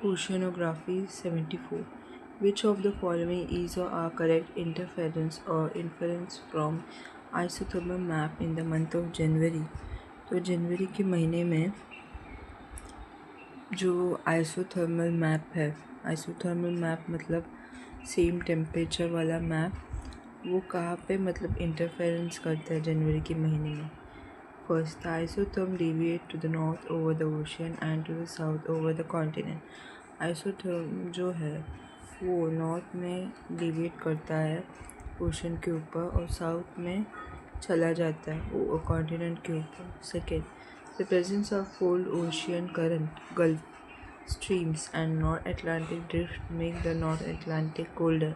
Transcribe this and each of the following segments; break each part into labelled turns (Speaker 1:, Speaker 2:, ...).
Speaker 1: Oceanography 74. Which of the following is or are correct interference or inference from isothermal map in the month of January? तो जनवरी के महीने में जो isothermal map है, isothermal map मतलब same temperature वाला map, वो कहाँ पे मतलब इंटरफेरेंस करता है जनवरी के महीने में. First, the isotherm deviate to the north over the ocean and to the south over the continent. Isotherm जो है वो नॉर्थ में डिविएट करता है ओशन के ऊपर और साउथ में चला जाता है वो कॉन्टिनेंट के ऊपर. Second, the presence of cold ocean current, gulf streams and North Atlantic drift make the North Atlantic colder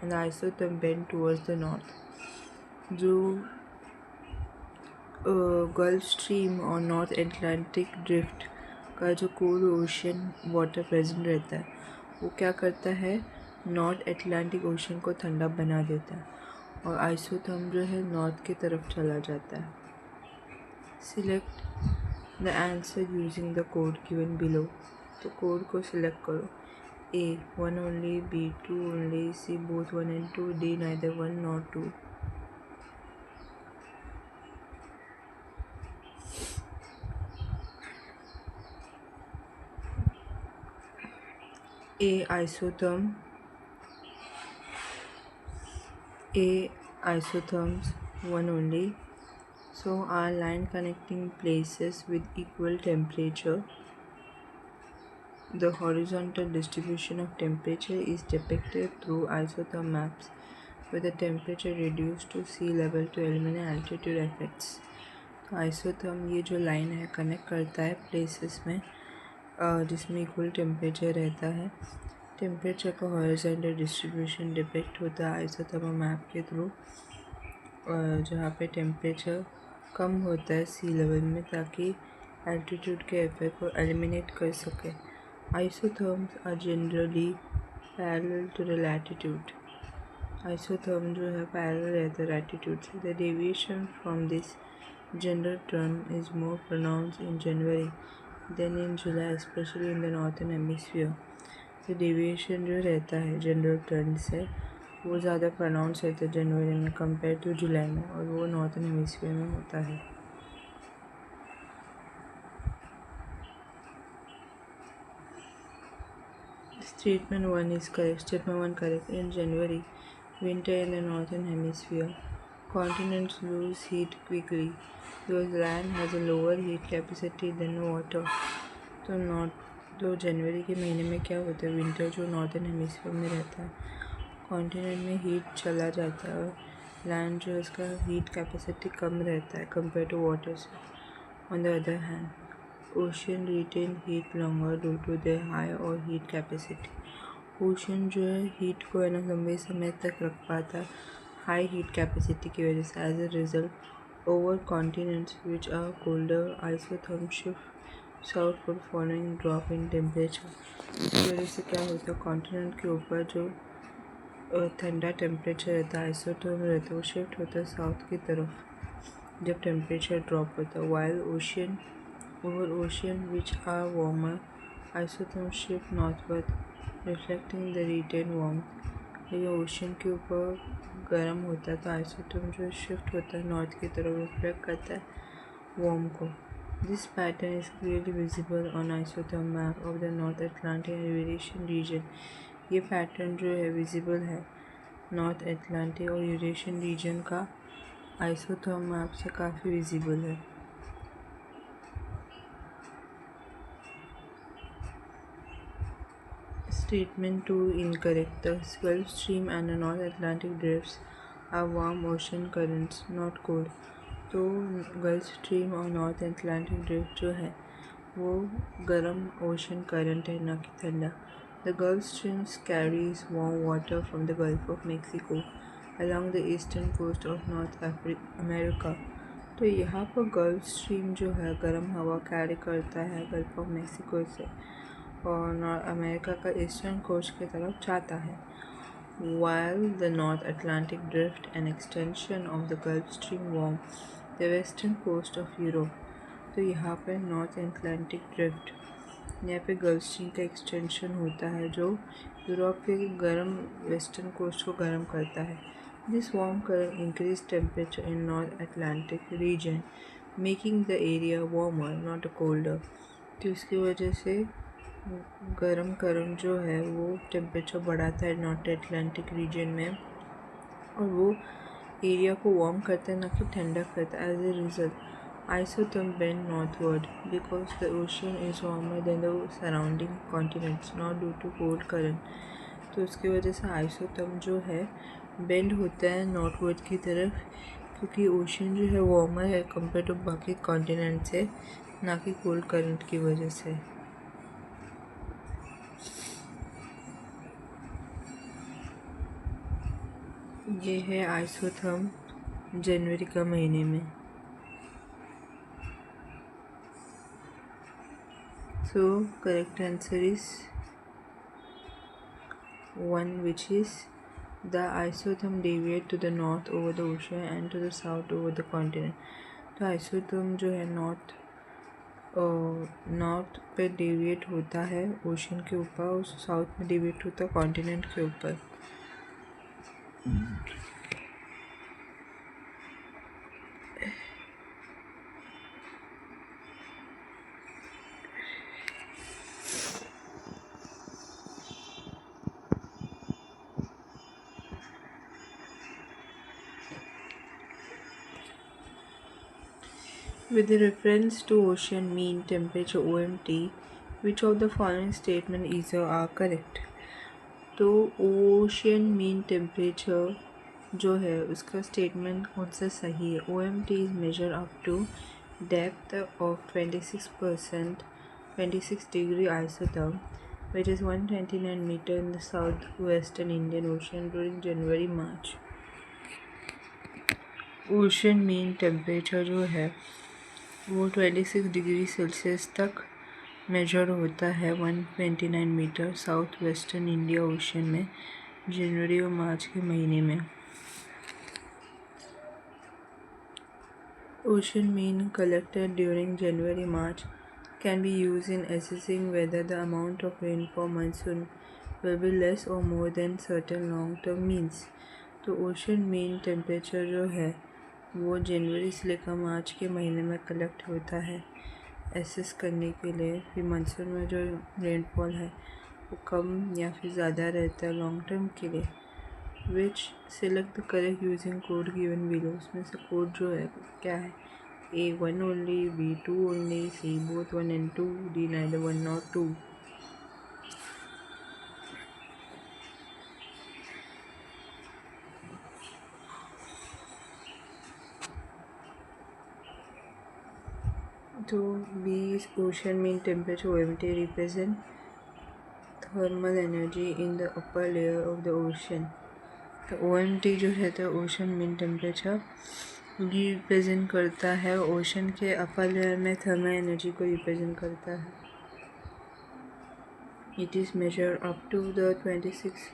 Speaker 1: and the isotherm bend towards the north. जो गल्फ स्ट्रीम और नॉर्थ एटलांटिक ड्रिफ्ट का जो cold ocean water present रहता है वो क्या करता है, नॉर्थ एटलांटिक ओशन को ठंडा बना देता है और आइसोथर्म जो है नॉर्थ की तरफ चला जाता है. Select the answer using the code given below. तो कोड को सिलेक्ट करो. A 1 only, B 2 only, C both 1 and 2, D neither 1 nor 2. A isotherms 1 only. So are line connecting places with equal temperature. The horizontal distribution of temperature is depicted through isotherm maps with the temperature reduced to sea level to eliminate altitude effects. तो isotherm ये जो line है connect करता है places में जिसमें equal temperature रहता है. टेम्परेचर का हॉरिजॉन्टल डिस्ट्रीब्यूशन डिपेक्ट होता है आइसोथर्मल मैप के थ्रू, जहाँ पे टेम्परेचर कम होता है सी लेवल में ताकि एल्टीट्यूड के इफेक्ट को एलिमिनेट कर सके. Isotherms are generally parallel to the latitude. Isotherm जो है पैरेलल रहता है लैटिट्यूड से. The deviation from this general term is more pronounce in January than in July, specially in the northern hemisphere. तो deviation जो रहता है जनरल टर्म से वो ज़्यादा प्रोनाउंस रहता है जनवरी में कंपेयर टू जुलाई में, और वो नॉर्थन हेमिस्फीयर में होता है. Statement 1 is correct. Statement 1 correct. In January, winter in the northern hemisphere, continents lose heat quickly because land has a lower heat capacity than water. तो जनवरी के महीने में क्या होता है, विंटर जो नॉर्थन हेमिस्फीयर में रहता है कॉन्टिनेंट में हीट चला जाता है और लैंड जो है उसका हीट कैपेसिटी कम रहता है कंपेयर टू वाटर से. On the other hand ocean retain heat longer due to their high और हीट कैपेसिटी. ओशन जो है हीट को है ना लंबे समय तक रख पाता है हाई हीट कैपेसिटी की वजह से. As a result over continents which are colder isotherm shift southward following drop in temperature. इसकी वजह से क्या होता है, कॉन्टिनेंट के ऊपर जो ठंडा टेम्परेचर रहता है आइसोथर्म रहता है वो शिफ्ट होता है साउथ की तरफ जब टेम्परेचर ड्रॉप होता है. While ocean over ocean which are warmer, isotherms shift northward, reflecting the retained warmth. ये ओशन के ऊपर गर्म होता है तो आइसोथर्म जो शिफ्ट होता है नॉर्थ की तरफ, रिफ्लेक्ट करता है वार्म को. This pattern is clearly visible on isotherm map of the north Atlantic and Eurasian region. ये पैटर्न जो है विजिबल है नॉर्थ अटलांटिक और यूरेशियन रीजन का आइसोथर्म मैप से काफ़ी विजिबल है. Statement 2 incorrect. The Gulf Stream and the North Atlantic drifts are warm ocean currents, not cold. तो गल्फ स्ट्रीम और नॉर्थ एटलांटिक ड्रिफ्ट जो है वो गर्म ओशन करंट है ना कि ठंडा. The gulf streams carries warm water from the gulf of Mexico along the eastern coast of north America. तो यहाँ पर गल्फ स्ट्रीम जो है गर्म हवा कैरी करता है गल्फ ऑफ मेक्सिको से और नॉर्थ अमेरिका का ईस्टर्न कोस्ट की तरफ जाता है. While the North Atlantic Drift, an extension of the Gulf Stream, warm the western coast of Europe. तो यहाँ पर नॉर्थ एटलांटिक ड्रिफ्ट यहाँ पे गल्फ स्ट्रीम का एक्सटेंशन होता है जो यूरोप के गर्म वेस्टर्न कोस्ट को गर्म करता है। This warm current increase temperature in north Atlantic region making the area warmer not colder. तो इसकी वजह से गर्म करंट जो है वो टेम्परेचर बढ़ाता है नॉर्थ अटलांटिक रीजन में और वो एरिया को वार्म करता है ना कि ठंडा करता है। As a result isotherm bend northward because the ocean is warmer than the surrounding continents not due to cold current। तो उसकी वजह से आइसोथर्म जो है बेंड होता है नॉर्थवर्ड की तरफ क्योंकि ओशन जो है वार्मर है कंपेयर टू बाकी कॉन्टिनेंट से, ना कि कोल्ड करंट की वजह से। ये है आइसोथर्म जनवरी का महीने में। So correct answer is 1, which is the isotherm deviate to the north over the ocean and to the south over the continent। तो आइसोथर्म जो है नॉर्थ पे डेविएट होता है ओशन के ऊपर और साउथ में डेविएट होता है कॉन्टिनेंट के ऊपर। With reference to ocean mean temperature OMT, which of the following statement is are correct? तो ओशियन मीन टेम्परेचर जो है उसका स्टेटमेंट कौन सा सही है? OMT is measure up to depth of 26 degree isotherm which is 129 meter in the southwestern Indian Ocean during January March। Ocean mean temperature जो है वो 26 डिग्री सेल्सियस तक मेजर होता है 129 metre south western India ocean में जनवरी और मार्च के महीने में। Ocean mean collected during January March can be use in assessing whether the amount of rainfall monsoon will be less और more than certain long term means. तो ocean mean temperature जो है वो जनवरी से लेकर मार्च के महीने में कलेक्ट होता है एसेस करने के लिए फिर मानसून में जो रेनफॉल है वो कम या फिर ज़्यादा रहता है लॉन्ग टर्म के लिए। Which select the correct using code given below. उसमें से कोड जो है क्या है? A1 only, B2 only, C both 1 and 2, D neither 1 nor 2। तो B is ocean mean temperature OMT represent thermal energy in the upper layer of the ocean। तो OMT जो है तो ओशन मीन टेम्परेचर रिप्रेजेंट करता है ocean के upper layer में thermal energy को रिप्रेजेंट करता है। It is measure up to the 26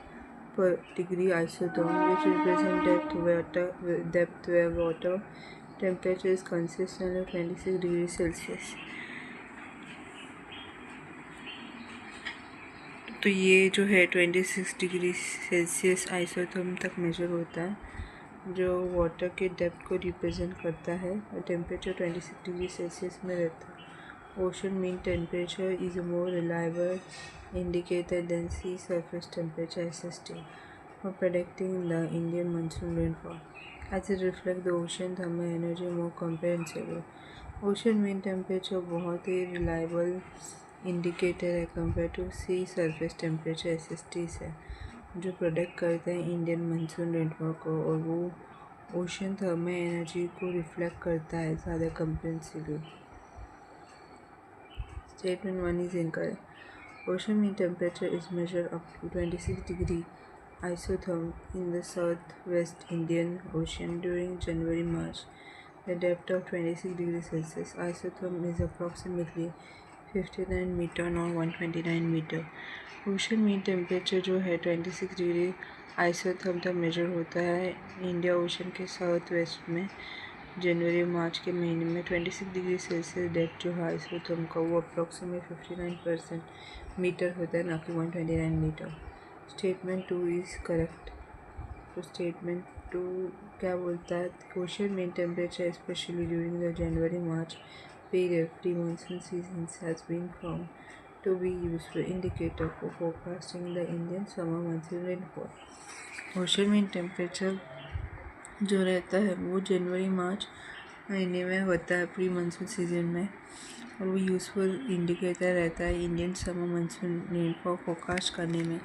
Speaker 1: degree isotherm which represent depth where water temperature is consistent 26 degree Celsius. तो ये जो है 26 डिग्री सेल्सियस आइसोथर्म तक मेजर होता है जो वाटर के डेप्थ को रिप्रेजेंट करता है और टेम्परेचर 26 डिग्री सेल्सियस में रहता है। Ocean mean temperature is a more reliable indicator than sea surface temperature SST for predicting the Indian monsoon rainfall as it reflects the ocean thermal energy more comprehensively। Ocean mean temperature बहुत ही reliable indicator है compare to sea surface temperature SST से जो product करते हैं Indian monsoon rainfall को और वो ओशन थर्मल एनर्जी को रिफ्लेक्ट करता है ज़्यादा comprehensively. Statement 1 is incorrect. Ocean mean temperature is measure up to 26 degree isotherm in the southwest Indian Ocean during January-March. The depth of 26 degrees Celsius. Isotherm is approximately 59 meter or 129 meter। Ocean mean temperature जो है 26 degree isotherm तक measure होता है India ocean के south west में जनवरी मार्च के महीने में 26 डिग्री सेल्सियस डेप्थ जो है आइसोथर्म का वो अप्रॉक्सीमेट 59% मीटर होता है, ना कि 129 मीटर। Statement 2 is correct. तो स्टेटमेंट 2 क्या बोलता है? Ocean mean temperature specially during the January March period pre-monsoon seasons has been found to be useful indicator for forecasting the Indian summer monsoon rainfall. Ocean mean temperature जो रहता है वो जनवरी मार्च महीने में होता है प्री मानसून सीजन में, और वो यूज़फुल इंडिकेटर रहता है Indian summer monsoon rainfall forecast करने में।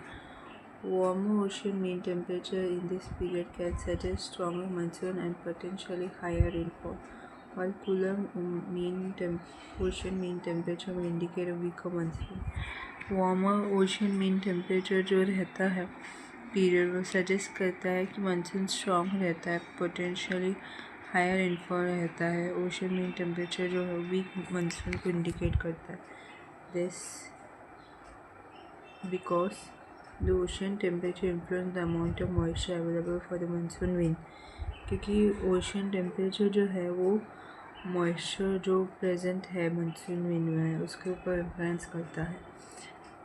Speaker 1: Warmer ocean mean temperature in this period can suggest stronger monsoon and potentially higher rainfall, while cooler ocean mean temperature may indicate a weaker monsoon. Warmer ocean mean temperature जो रहता है period वो suggest करता है कि monsoon strong रहता है, potentially higher rainfall रहता है। ओशन मीन टेम्परेचर जो है वीक मानसून को इंडिकेट करता है। This because the ocean temperature influence the amount of moisture available for the monsoon wind, क्योंकि ओशन टेम्परेचर जो है वो मॉइस्चर जो प्रेजेंट है मानसून विंड में उसके ऊपर इन्फ्लुएंस करता है।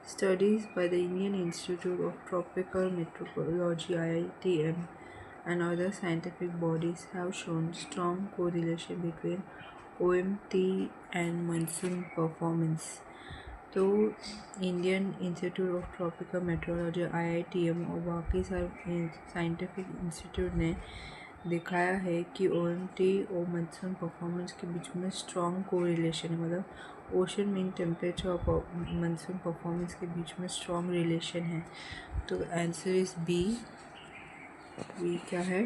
Speaker 1: Studies by the Indian Institute of Tropical Meteorology (IITM) and other scientific bodies have shown strong correlation between OMT and monsoon performance. तो Indian institute of tropical metrology IITM और बाकी सारे scientific institute ने दिखाया है कि OMT और monsoon performance के बीच में स्ट्रॉन्ग कोरिलेशन है, मतलब ओशन मीन टेम्परेचर और मानसून परफॉर्मेंस के बीच में स्ट्रॉन्ग रिलेशन है। तो आंसर इज बी। क्या है?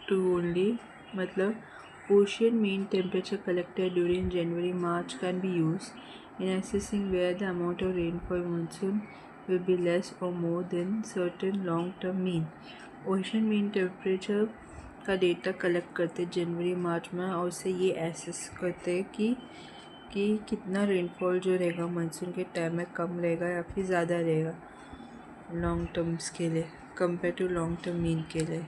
Speaker 1: 2 ओनली, मतलब ocean mean temperature collected during January-March can be used in assessing where the amount of rainfall monsoon will be less or more than certain long-term mean. Ocean mean temperature का data collect करते जनवरी मार्च में और उससे ये assess करते हैं कि कितना रेनफॉल जो रहेगा मानसून के टाइम में कम रहेगा या फिर ज़्यादा रहेगा लॉन्ग टर्म्स के लिए compare to long term mean के लिए।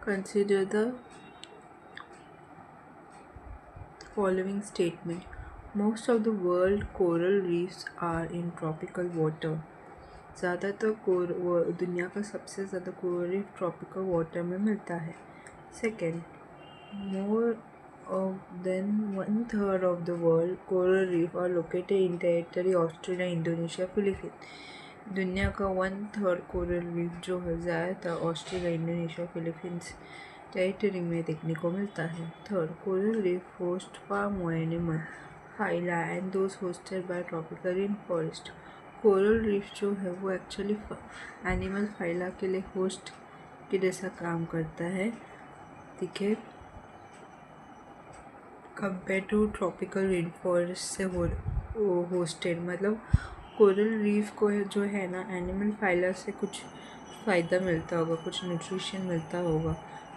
Speaker 1: Consider the following statement. Most of the world coral reefs are in tropical water. ज़्यादातर दुनिया का सबसे ज़्यादा कोरल रीफ ट्रॉपिकल वाटर में मिलता है। Second, more than 1/3 of the world coral reef are located in territory Australia, Indonesia, Philippines. दुनिया का 1/3 कोरल रीफ जो है ज़्यादातर ऑस्ट्रेलिया, इंडोनेशिया, फिलीपींस टेरिटरी में देखने को मिलता है। Third, coral reef host far more animal phyla and those hosted by tropical rain forest. Coral reef जो है वो एक्चुअली एनिमल फाइला के लिए होस्ट के जैसा काम करता है, ठीक है, compare to tropical rain forest से होस्टेड। मतलब कोरल रीफ को जो है ना एनिमल फाइला से कुछ फ़ायदा मिलता होगा, कुछ न्यूट्रिशन मिलता होगा,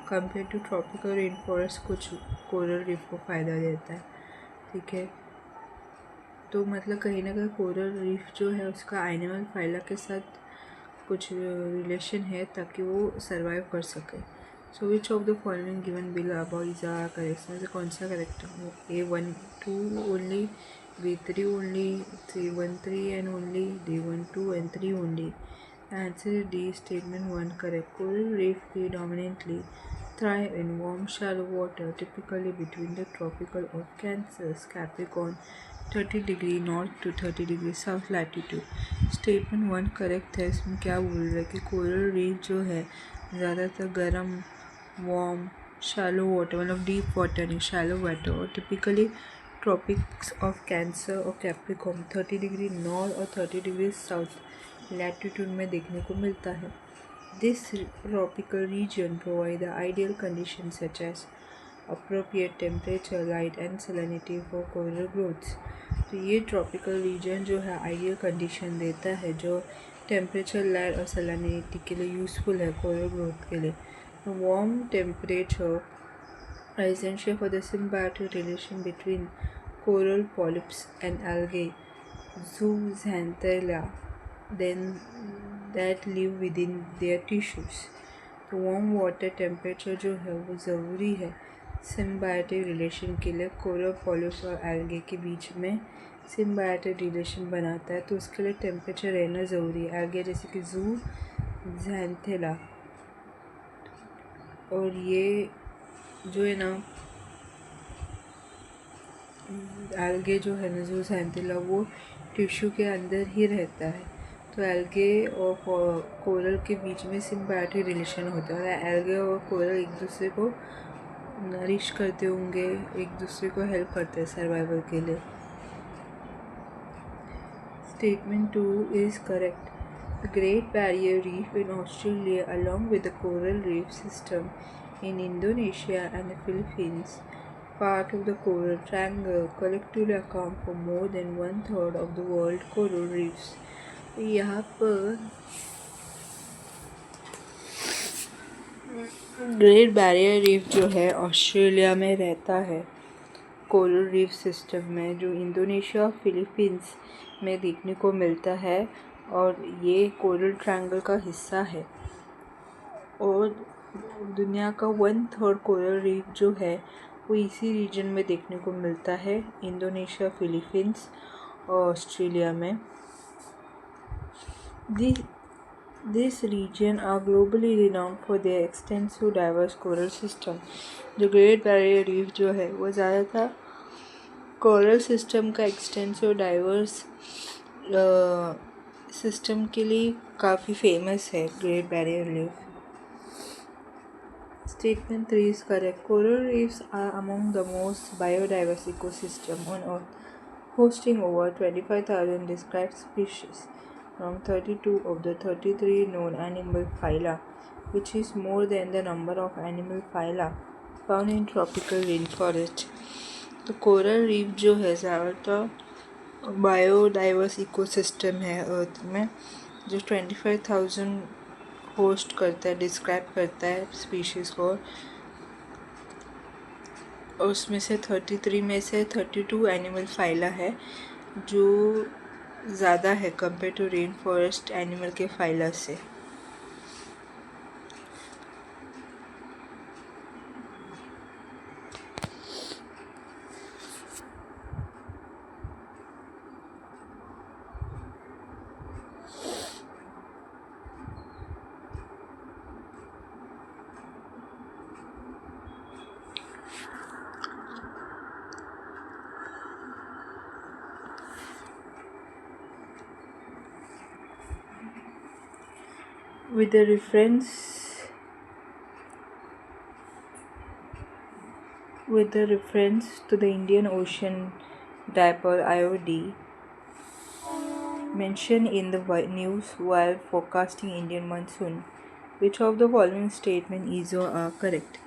Speaker 1: compare to tropical rain forest कुछ कोरल रीफ को फ़ायदा देता है, ठीक है। तो मतलब कहीं ना कहीं कोरल रीफ जो है उसका एनिमल फाइला के साथ कुछ रिलेशन है ताकि वो सर्वाइव कर सके। So which of the following given below about is are correct? में से कौन सा करेक्ट है? A12 only, B3 only, C13 and only, D12 and 3 only. The answer is D, statement 1 correct. Coral reef predominantly thrive in warm shallow water, typically between the tropical of Cancer, Capricorn, 30 degree north to 30 degree south latitude. Statement 1 correct है। इसमें क्या बोल रहा है कि coral reef जो है ज़्यादातर गर्म वार्म शैलो वाटर, मतलब डीप वाटर नहीं, शैलो वाटर, और टिपिकली ट्रॉपिक्स ऑफ कैंसर और कैप्रिकॉर्न 30 डिग्री नॉर्थ और 30 डिग्री साउथ लैटिट्यूड में देखने को मिलता है। This tropical region provide the ideal condition such as appropriate temperature, light and salinity for coral growths. तो ये ट्रॉपिकल रीजन जो है आइडियल कंडीशन देता है जो टेम्परेचर, लाइट और सैलिनिटी के लिए यूज़फुल है कोरल ग्रोथ के लिए। Warm temperature are essential for the symbiotic relation between coral polyps and algae, zooxanthellae, then that live within their tissues. तो वार्म वाटर टेम्परेचर जो है वो ज़रूरी है सिम्बायोटिक रिलेशन के लिए। कोरल पॉलिप्स और एल्गे के बीच में सिम्बायोटिक रिलेशन बनाता है, तो उसके लिए टेम्परेचर रहना ज़रूरी है। एल्गे जैसे कि ज़ूक्सांथेला, और ये जो है ना एल्गे जो है ना ज़ूक्सांथेला, वो टिश्यू के अंदर ही रहता है। तो एल्गे और कोरल के बीच में सिम्बायोटिक रिलेशन होता है। एल्गे और कोरल एक दूसरे को नरिश करते होंगे, एक दूसरे को हेल्प करते हैं सर्वाइवल के लिए। Statement 2 is correct. The Great Barrier Reef in Australia, along with the coral reef system in Indonesia and the Philippines, part of the Coral Triangle, collectively account for more than 1/3 of the world coral reefs. यहाँ पर great barrier reef जो है Australia में रहता है, coral reef system में, जो Indonesia और फिलीपींस में देखने को मिलता है, और ये कोरल ट्रायंगल का हिस्सा है। और दुनिया का 1/3 कोरल रीफ जो है वो इसी रीजन में देखने को मिलता है, इंडोनेशिया, फिलीपींस और ऑस्ट्रेलिया में। This region are globally renowned for their extensive diverse coral system. जो ग्रेट बैरियर रीफ जो है वो ज़्यादातर कोरल सिस्टम का एक्सटेंसिव डाइवर्स सिस्टम के लिए काफ़ी फेमस है great barrier reef. Statement 3 is correct. Coral reefs are among the most biodiverse ecosystem on Earth, hosting over 25,000 described species from 32 of the 33 known animal phyla, which is more than the number of animal phyla found in tropical rainforest. तो coral reef जो है ज़्यादातर biodiverse ecosystem है अर्थ में, जो 25,000 host करता है, describe करता है स्पीशीज़ को, और उसमें से 33 में से 32 एनिमल फाइला है, जो ज़्यादा है compare to rain forest animal के फाइला से। With a reference to the Indian Ocean Dipole IOD mentioned in the news while forecasting Indian monsoon, which of the following statement is or are correct?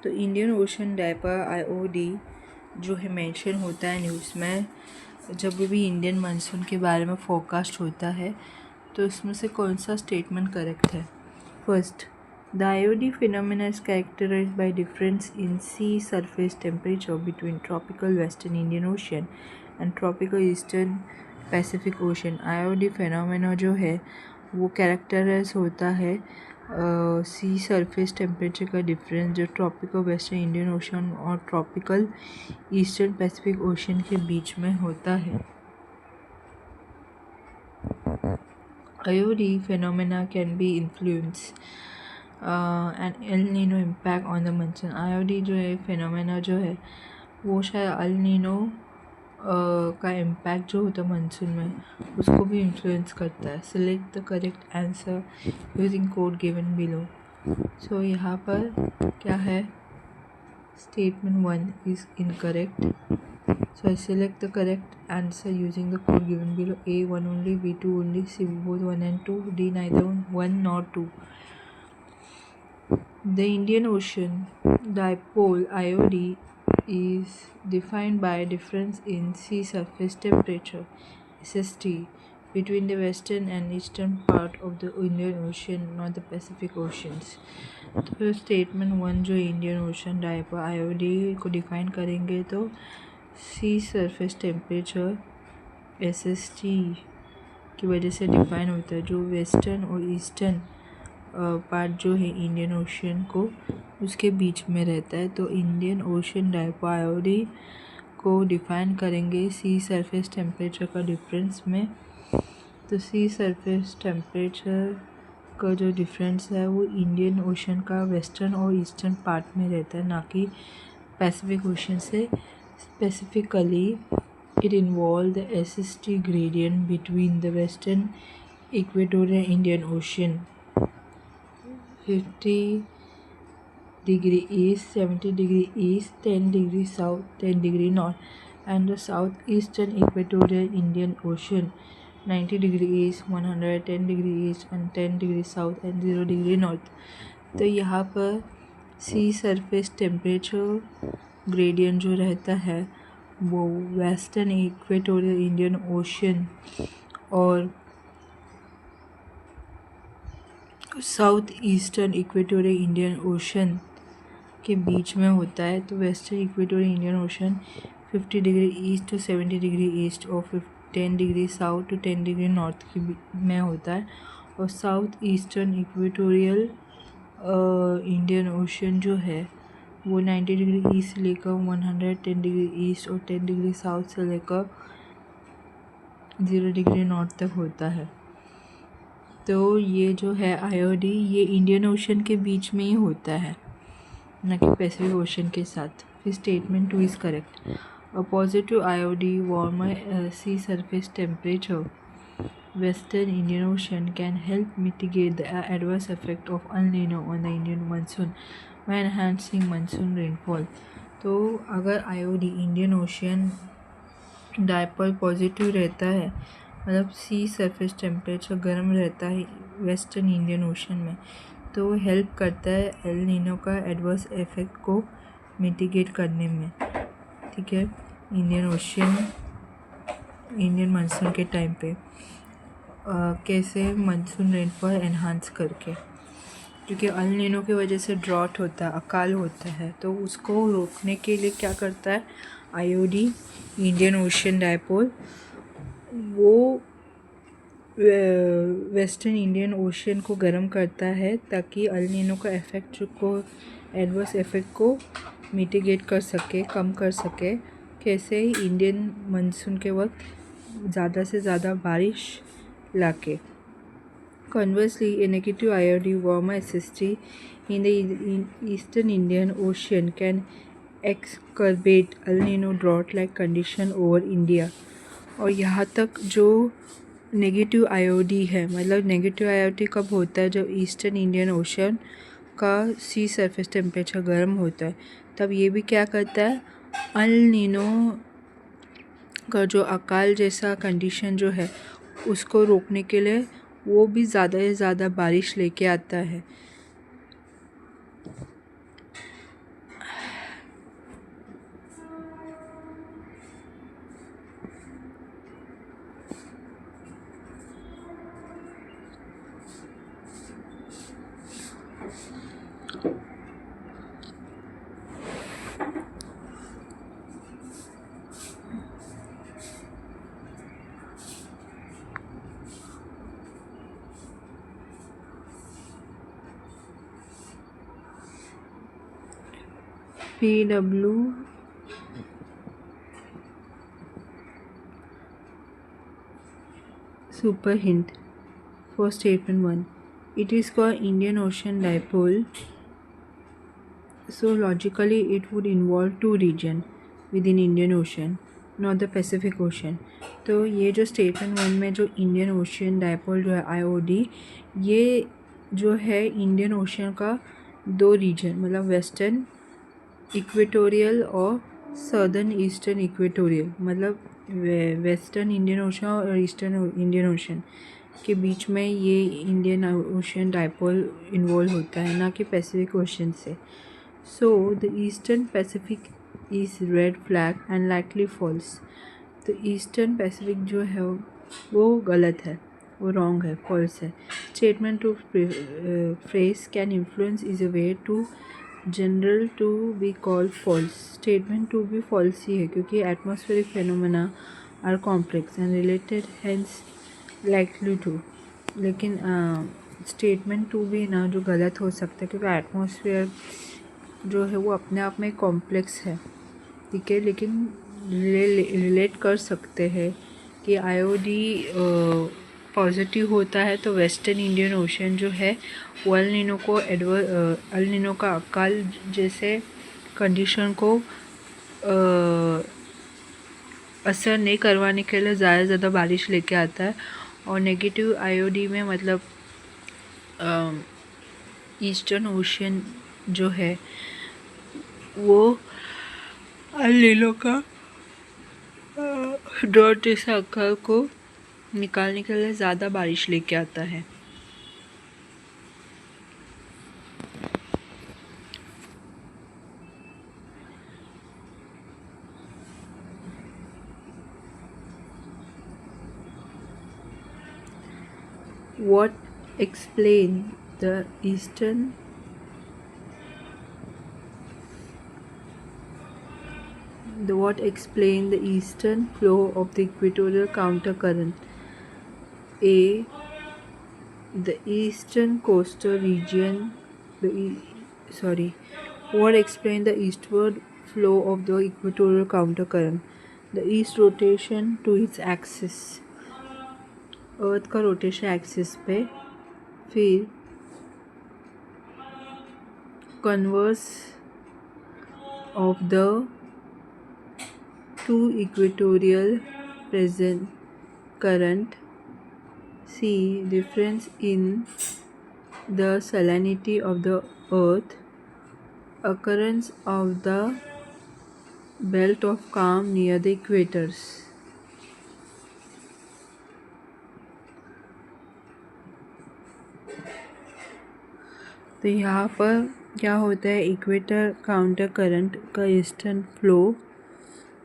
Speaker 1: तो Indian ocean dipole IOD जो है mention होता है news में जब भी Indian monsoon के बारे में फोरकास्ट होता है, तो इसमें से कौन सा स्टेटमेंट करेक्ट है? First, the IOD phenomena is characterized by difference in sea surface temperature between tropical western Indian Ocean and tropical eastern Pacific Ocean. IOD phenomena जो है वो कैरेक्टराइज होता है सी सरफेस टेम्परेचर का डिफरेंस जो ट्रॉपिकल वेस्टर्न इंडियन ओशन और tropical eastern Pacific ocean के बीच में होता है। IOD phenomena can be influence and El Nino impact on the monsoon. IOD जो है phenomena जो है वो शायद El Nino का इम्पैक्ट जो होता है मानसून में उसको भी इन्फ्लुएंस करता है। Select the correct answer using code given below. So यहाँ पर क्या है? Statement 1 is incorrect. So I select the correct answer using the code given below. A 1 only, B 2 only, C both 1 and 2, D neither 1 nor 2. The Indian Ocean Dipole IOD is defined by a difference in sea surface temperature SST between the western and eastern part of the Indian Ocean, not the Pacific Oceans. तो statement 1 जो Indian ocean dipole IOD को define करेंगे तो सी surface temperature SST की वजह से define होता है, जो वेस्टर्न और ईस्टर्न पार्ट जो है इंडियन ओशियन को उसके बीच में रहता है। तो इंडियन ओशियन डायपोआयोडी को डिफाइन करेंगे सी सरफेस टेम्परेचर का डिफरेंस में। तो सी सरफेस टेम्परेचर का जो डिफरेंस है वो इंडियन ओशन का वेस्टर्न और ईस्टर्न पार्ट में रहता है, ना कि पैसिफिक ओशन से। Specifically it involve the SST gradient between the western equatorial Indian ocean 50 degree east, 70 degree east, 10 degree south, 10 degree north, and the southeastern equatorial Indian Ocean 90 degree east, 110 degree east, and 10 degree south and 0 degree north। तो यहाँ पर सी surface temperature gradient जो रहता है वो western equatorial Indian ocean और south eastern equatorial Indian ocean के बीच में होता है। तो western equatorial Indian ocean 50 degree east to 70 degree east और 10 degree south to 10 degree north के में होता है। और south eastern equatorial Indian ocean जो है वो 90 डिग्री ईस्ट से लेकर 110 डिग्री ईस्ट और 10 डिग्री साउथ से लेकर 0 डिग्री नॉर्थ तक होता है। तो ये जो है IOD ये इंडियन ओशन के बीच में ही होता है, ना कि पैसिफिक ओशन के साथ। फिर statement 2 is correct. A positive IOD warmer sea surface temperature Western Indian Ocean can help mitigate the adverse effect of El Nino on the Indian monsoon by enhancing monsoon rainfall। तो अगर IOD Indian ocean dipole positive रहता है, मतलब सी surface temperature गर्म रहता है western Indian ocean में, तो हेल्प करता है एल नीनो का एडवर्स इफेक्ट को मिटिगेट करने में। ठीक है, इंडियन ओशियन इंडियन मानसून के टाइम पे कैसे मानसून रेनफॉल एनहांस करके, क्योंकि एल नीनो की वजह से ड्रॉट होता है, अकाल होता है, तो उसको रोकने के लिए क्या करता है IOD इंडियन ओशियन डायपोल, वो वेस्टर्न इंडियन ओशियन को गर्म करता है ताकि एल नीनो का इफेक्ट को एडवर्स इफेक्ट को मिटिगेट कर सके, कम कर सके। कैसे इंडियन मानसून के वक्त ज़्यादा से ज़्यादा बारिश लाके। Conversely, a negative IOD warmer SST in the Eastern Indian Ocean can exacerbate El Nino drought-like condition over India। और यहाँ तक जो नेगेटिव IOD है, मतलब नेगेटिव IOD कब होता है, जब ईस्टर्न इंडियन ओशन का सी सरफेस टेम्परेचर गर्म होता है, तब ये भी क्या करता है, एल नीनो का जो अकाल जैसा कंडीशन जो है उसको रोकने के लिए वो भी ज़्यादा से ज़्यादा बारिश लेके आता है। PW super hint for statement 1. It is called Indian Ocean Dipole. So logically it would involve two regions within Indian Ocean, not the Pacific Ocean। तो ये जो स्टेटमेंट 1 में जो इंडियन ओशियन डायपोल जो है IOD, ये जो है इंडियन ओशियन का दो रीजन, मतलब वेस्टर्न इक्वेटोरियल और सदर्न ईस्टर्न इक्वेटोरियल, मतलब वेस्टर्न इंडियन ओशन और ईस्टर्न इंडियन ओशन के बीच में ये इंडियन ओशियन डायपोल इन्वॉल्व होता है, ना कि पैसिफिक ओशन से। So the eastern Pacific is red flag and likely false. तो ईस्टर्न पैसिफिक जो है वो गलत है, वो रॉन्ग है, फॉल्स है। Statement two phrase can influence is a way too general to be called false, statement two भी फॉल्स ही है क्योंकि atmospheric phenomena are complex and related hence likely to. लेकिन स्टेटमेंट टू भी ना जो गलत हो सकता है क्योंकि एटमॉस्फेयर जो है वो अपने आप में कॉम्प्लेक्स है, ठीक है, लेकिन रिलेट कर सकते हैं कि आईओडी पॉजिटिव होता है तो वेस्टर्न इंडियन ओशन जो है वो अल नीनो का अकाल जैसे कंडीशन को असर नहीं करवाने के लिए ज़्यादा बारिश लेके आता है। और नेगेटिव आईओडी में मतलब ईस्टर्न ओशन जो है वो अल नीनो का ड्रॉट जैसे अकाल को निकालने के लिए ज़्यादा बारिश लेके आता है। What explain the eastern what explain the eastern flow of the equatorial countercurrent? A. The eastern coastal region. What explain the eastward flow of the equatorial countercurrent? The east rotation to its axis. अर्थ का rotation axis पे, फिर converse of the two equatorial present current, C difference in the salinity of the earth, occurrence of the belt of calm near the equators. तो यहाँ पर क्या होता है, equator counter current का ईस्टर्न फ्लो,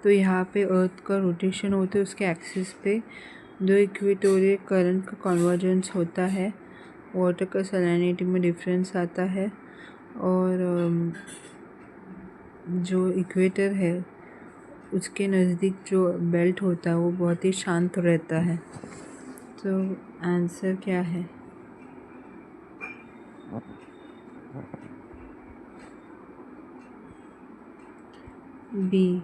Speaker 1: तो यहाँ पे अर्थ का रोटेशन होता है उसके एक्सिस पे, दो इक्वेटोरियल करंट का कन्वर्जेंस होता है, वाटर का सैलिनिटी में डिफरेंस आता है, और जो इक्वेटर है उसके नज़दीक जो बेल्ट होता है वो बहुत ही शांत रहता है। तो आंसर क्या है? B,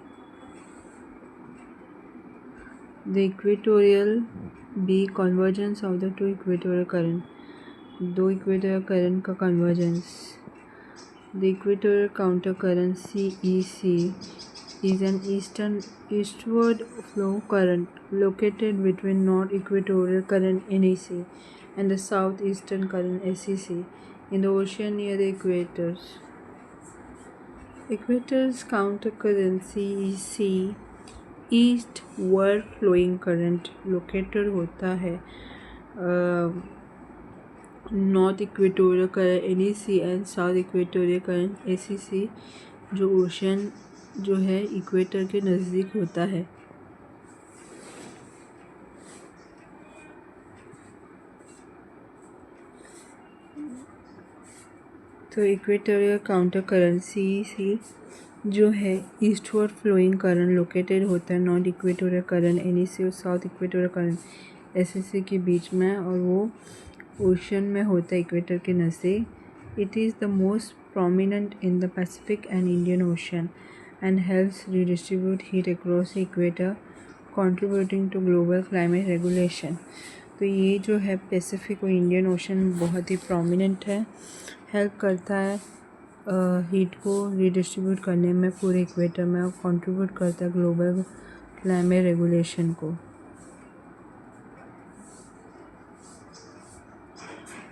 Speaker 1: the equatorial, B convergence of the two equatorial current, दो इक्वेटोरियल करंट का convergence. The equatorial counter current CEC is an eastward flow current located between north equatorial current NEC and the southeastern current SEC in the ocean near the equators. Equator's counter current CEC eastward flowing current located होता है north equatorial current NEC and south equatorial current SEC जो ocean जो है equator के नज़दीक होता है। तो इक्वेटोरियल काउंटर करंट CEC जो है ईस्टवर्ड फ्लोइंग करंट लोकेटेड होता है नॉर्थ इक्वेटोरियल करंट NEC और साउथ इक्वेटोरियल करंट SEC के बीच में, और वो ओशन में होता है इक्वेटर के नज़दीक। It is the most prominent in the Pacific and Indian ocean and helps redistribute heat across the equator, contributing to global climate regulation. तो ये जो है पैसिफिक और इंडियन ओशन बहुत ही प्रोमिनेंट है, हेल्प करता है हीट को रीडिस्ट्रीब्यूट करने में पूरे इक्वेटर में, और कंट्रीब्यूट करता है ग्लोबल क्लाइमेट रेगुलेशन को।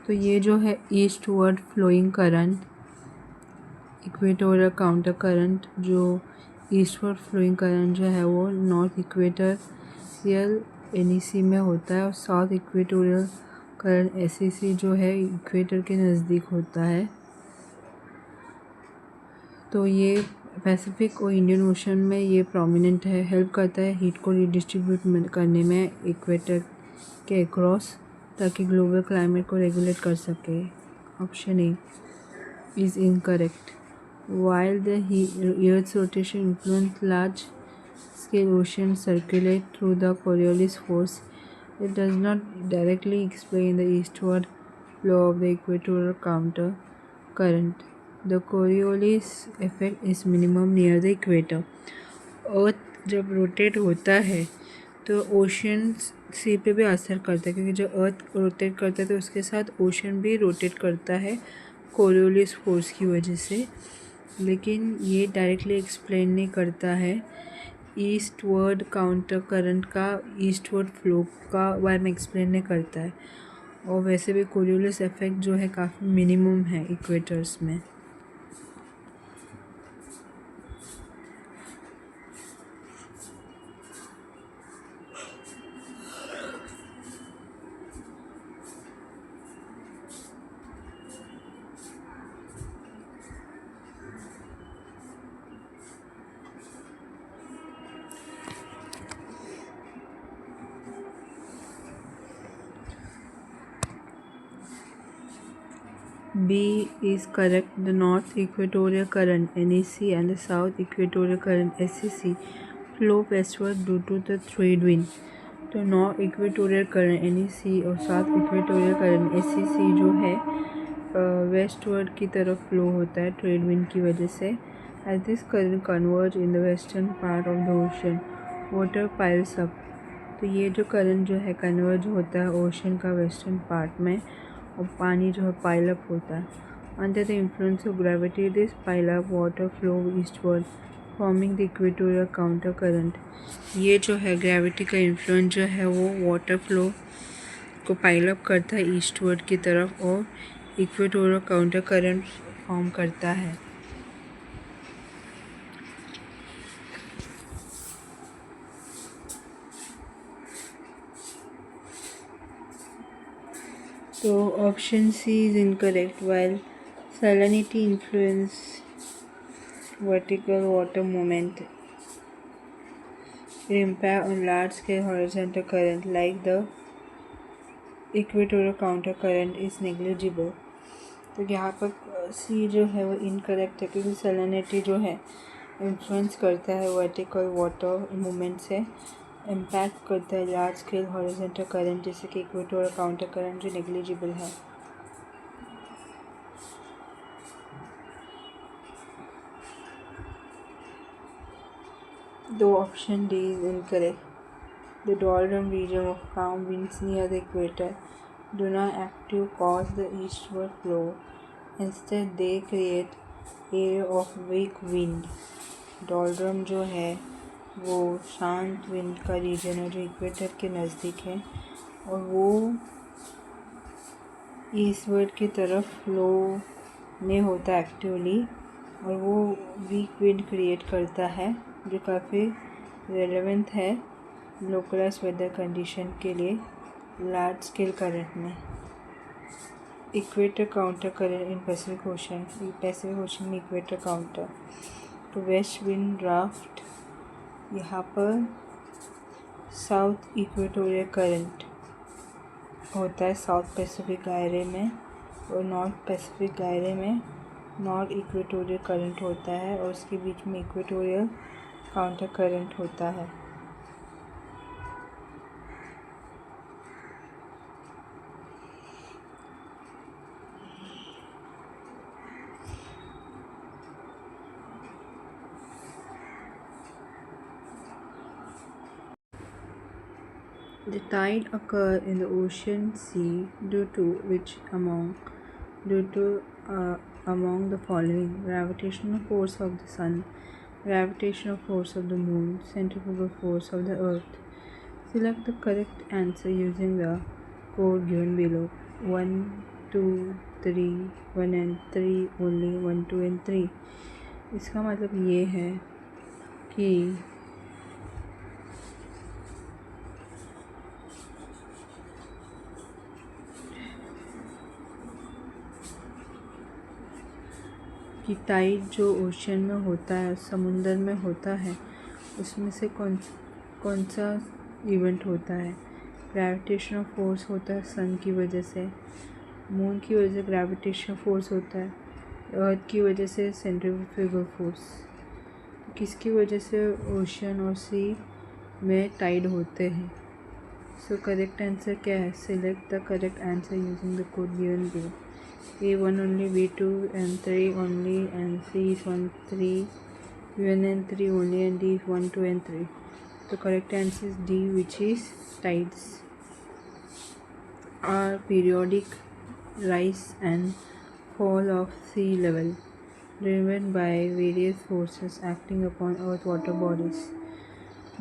Speaker 1: तो ये जो है eastward flowing current, equatorial counter current, जो ईस्टवर्ड फ्लोइंग करंट जो है वो नॉर्थ इक्वेटोरियल NEC में होता है, और साउथ इक्वेटोरियल करंट SEC जो है इक्वेटर के नज़दीक होता है। तो ये पैसिफिक और इंडियन ओशन में ये प्रोमिनेंट है, हेल्प करता है हीट को रीडिस्ट्रीब्यूट करने में इक्वेटर के अक्रॉस, ताकि ग्लोबल क्लाइमेट को रेगुलेट कर सके। Option A is incorrect. While the Earth's rotation influences large-scale oceans circulate through the Coriolis force, it does not directly explain the eastward flow of the equatorial counter current. The Coriolis effect is minimum near the equator. अर्थ जब rotate होता है तो ocean सी पे भी असर करता है, क्योंकि जब अर्थ रोटेट करता है तो उसके साथ ओशन भी रोटेट करता है कोरियोलिस फोर्स की वजह से, लेकिन ये डायरेक्टली एक्सप्लेन नहीं करता है ईस्टवर्ड काउंटर करंट का, ईस्टवर्ड फ्लो का बारे में एक्सप्लेन नहीं करता है। और वैसे भी कोरियोलिस इफेक्ट जो है काफ़ी मिनिमम है इक्वेटर्स में। B is correct. The North Equatorial Current (NEC) and the South Equatorial Current (SEC) flow westward due to the trade wind. तो नॉर्थ इक्वेटोरियल करंट NEC और साउथ इक्वेटोरियल करंट SEC जो है westward की तरफ flow होता है trade wind की वजह से। As this current converge in the western part of the ocean, water piles up. तो ये जो करंट जो है कन्वर्ज होता है ओशन का वेस्टर्न पार्ट में, और पानी जो है पाइल अप होता है। Under the influence of gravity this pile up water flow eastward forming the equatorial counter current. ये जो है ग्रेविटी का इन्फ्लुएंस जो है वो वाटर फ्लो को पाइल अप करता है ईस्टवर्ड की तरफ और इक्वेटोरियल काउंटर करंट फॉर्म करता है। तो option C is incorrect. While salinity influence vertical water movement, impact on large scale horizontal current like the equatorial counter current is negligible। तो यहाँ पर सी जो है वो इनकरेक्ट है, क्योंकि सैलिनिटी जो है इन्फ्लुएंस करता है वर्टिकल वाटर मूवमेंट से, इम्पैक्ट करता है लार्ज स्केल हॉरिजॉन्टल करंट जैसे कि इक्वेटोरियल काउंटर करंट जो नेग्लिजिबल है। दो option D is incorrect. The doldrum region of calm winds near the equator do not active cause the eastward flow. Instead, they create area of weak wind. Doldrum जो है वो शांत wind का reason है जो equator के नज़दीक है, और वो ईस्टवर्ड की तरफ फ्लो में होता है एक्टिवली, और वो वीक विंड क्रिएट करता है जो काफ़ी रेलेवेंट है लोकलाइज वेदर कंडीशन के लिए लार्ज स्केल करंट में। Equator counter current in Pacific ocean में इक्वेटर काउंटर। तो वेस्ट विंड ड्राफ्ट यहाँ पर साउथ इक्वेटोरियल करंट होता है साउथ पैसिफिक दायरे में, और नॉर्थ पैसिफिक दायरे में नॉर्थ इक्वेटोरियल करंट होता है, और उसके बीच में इक्वेटोरियल काउंटर करंट होता है। The tide occur in the ocean sea due to among the following: gravitational force of the sun, gravitational force of the moon, centrifugal force of the earth. Select the correct answer using the code given below. 1, 2, 3, 1 and 3 only 1, 2 and 3। इसका मतलब ये है कि Tide जो ocean में होता है, समुंदर में होता है, उसमें से कौन सा इवेंट होता है? ग्रेविटेशनल फोर्स होता है सन की वजह से, मून की वजह से ग्रेविटेशनल फोर्स होता है, अर्थ की वजह से सेंट्रीफ्यूगल फोर्स। किसकी वजह से ओशन और सी में टाइड होते हैं? सो करेक्ट आंसर क्या है? Select the correct answer using the code given below. A1 only, B2 and 3 only, and C is 1, 3, B1 and 3 only, and D is 1, 2 and 3. The correct answer is D, which is tides are periodic rise and fall of sea level driven by various forces acting upon earth water bodies.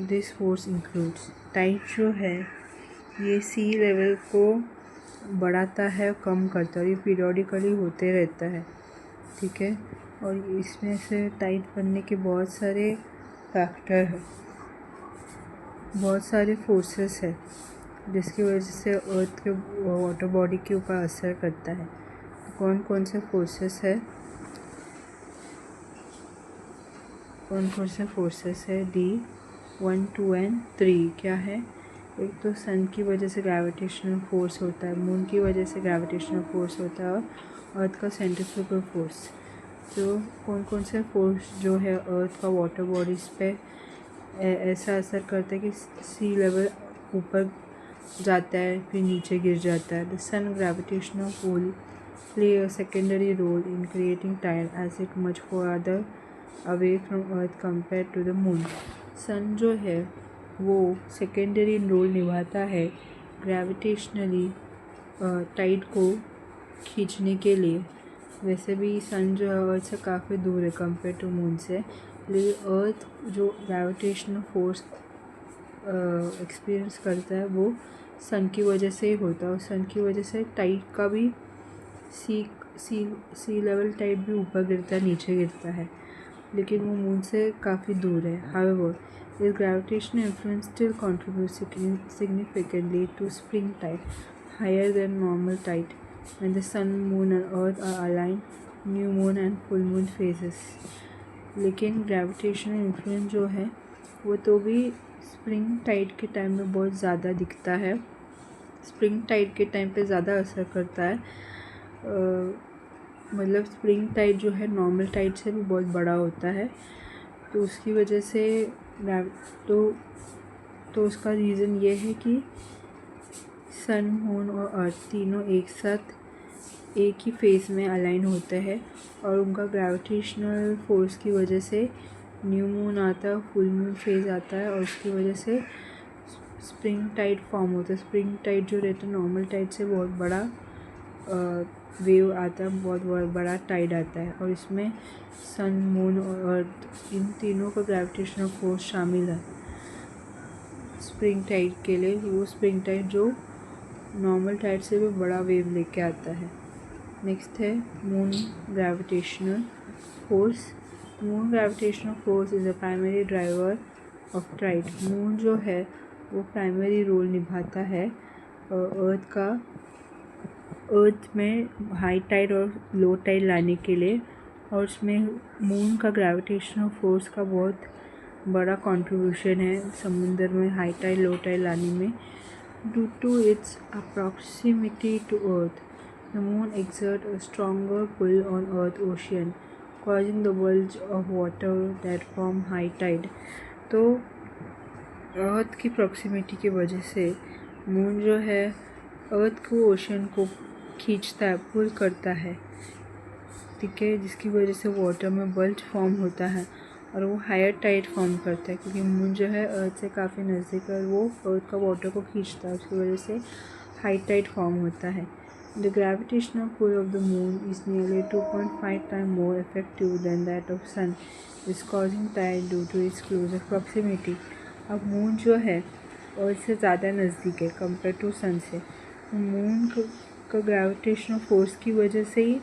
Speaker 1: This force includes tide जो है ये सी level को बढ़ाता है, कम करता है, ये periodically होते रहता है, ठीक है। और इसमें से टाइट बनने के बहुत सारे फैक्टर हैं, बहुत सारे फोर्सेस है जिसकी वजह से अर्थ के वाटर बॉडी के ऊपर असर करता है। कौन कौन से फोर्सेस है? कौन कौन से फोर्सेस है? डी 1, 2 एंड 3 क्या है? एक तो सन की वजह से ग्रेविटेशनल फोर्स होता है, मून की वजह से ग्रेविटेशनल फोर्स होता है, और अर्थ का सेंट्रीफ्यूगल फोर्स। तो कौन कौन से फोर्स जो है अर्थ का वाटर बॉडीज़ पे ऐसा असर करता है कि सी लेवल ऊपर जाता है फिर नीचे गिर जाता है? The sun gravitational pull play a secondary role in creating tide as it much further away from Earth compare to the moon. Sun जो है वो सेकेंडरी रोल निभाता है ग्रेविटेशनली टाइड को खींचने के लिए। वैसे भी सन जो है अर्थ से काफ़ी दूर है कंपेयर टू मून से, लेकिन अर्थ जो ग्रेविटेशनल फोर्स एक्सपीरियंस करता है वो सन की वजह से ही होता है, और सन की वजह से टाइड का भी सी लेवल टाइड भी ऊपर गिरता है, नीचे गिरता है, लेकिन वो मून से काफ़ी दूर है। However, this gravitational influence still contributes significantly to spring tide, higher than normal tide, when the sun, moon and earth are aligned, new moon and full moon phases. लेकिन ग्रेविटेशनल इन्फ्लुएंस जो है वो तो भी स्प्रिंग टाइड के time में बहुत ज़्यादा दिखता है, स्प्रिंग टाइड के टाइम पे ज़्यादा असर करता है। मतलब स्प्रिंग टाइड जो है नॉर्मल टाइड से भी बहुत बड़ा होता है, तो उसकी वजह से तो उसका रीज़न ये है कि सन, मून और अर्थ तीनों एक साथ एक ही फेज़ में अलाइन होते हैं, और उनका ग्रेविटेशनल फोर्स की वजह से न्यू मून आता है, फुल मून फेज़ आता है, और उसकी वजह से स्प्रिंग टाइड फॉर्म होता है। स्प्रिंग टाइड जो रहता है नॉर्मल टाइड से बहुत बड़ा वेव आता है, बहुत बड़ा टाइड आता है, और इसमें सन, मून और अर्थ इन तीनों का ग्रेविटेशनल फोर्स शामिल है स्प्रिंग टाइड के लिए। वो स्प्रिंग टाइड जो नॉर्मल टाइड से भी बड़ा वेव लेके आता है। नेक्स्ट है moon gravitational force. Moon gravitational force is a primary driver of tide. Moon जो है वो प्राइमरी रोल निभाता है अर्थ में हाई टाइड और लो टाइड लाने के लिए, और उसमें मून का ग्रेविटेशनल फोर्स का बहुत बड़ा कंट्रीब्यूशन है समुद्र में हाई टाइड लो टाइड लाने में। Due to its approximity to earth, the moon exert a stronger pull on earth ocean, causing the bulge of water that form high tide. तो अर्थ की प्रॉक्सिमिटी की वजह से मून जो है अर्थ को ओशन को खींचता है, पुल करता है, ठीक है, जिसकी वजह से वाटर में बल्ज फॉर्म होता है और वो हायर टाइड फॉर्म करता है, क्योंकि मून जो है अर्थ से काफ़ी नज़दीक है और वो अर्थ का वाटर को खींचता है, उसकी वजह से हाई टाइड फॉर्म होता है। The gravitational pull of the moon is nearly 2.5 time more effective than that of sun, is causing tide due to its closer proximity. अब मून जो है अर्थ से ज़्यादा नज़दीक है कंपेयर टू सन से, मून का ग्रेविटेशनल फोर्स की वजह से ही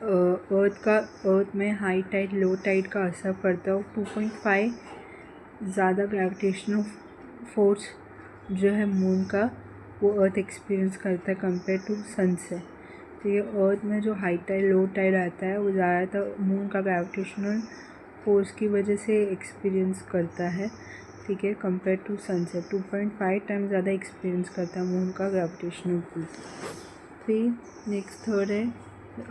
Speaker 1: अर्थ में हाई टाइड लो टाइड का असर पड़ता है। 2.5 ज़्यादा ग्रेविटेशनल फोर्स जो है मून का वो अर्थ एक्सपीरियंस करता है कंपेयर टू सन से। तो ये अर्थ में जो हाई टाइड लो टाइड आता है वो ज़्यादातर मून का ग्रेविटेशनल फोर्स की वजह से एक्सपीरियंस करता है, ठीक है, कंपेयर टू सन से 2.5 टाइम ज़्यादा एक्सपीरियंस करता है मून का ग्रेविटेशनल पुल। फिर नेक्स्ट थर्ड है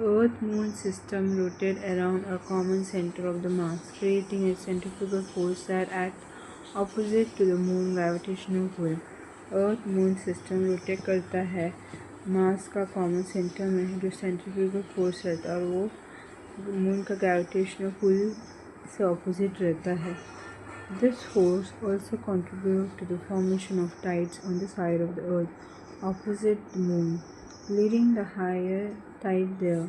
Speaker 1: earth moon system rotate around a common centre of the mass creating a centrifugal force that act opposite to the moon gravitational pull. Earth moon system rotate करता है मास का common centre में जो centrifugal force रहता है और वो moon का ग्रेविटेशनल पुल से ऑपोजिट रहता है। This force also contributes to the formation of tides on the side of the earth opposite the moon, leading the higher tide there.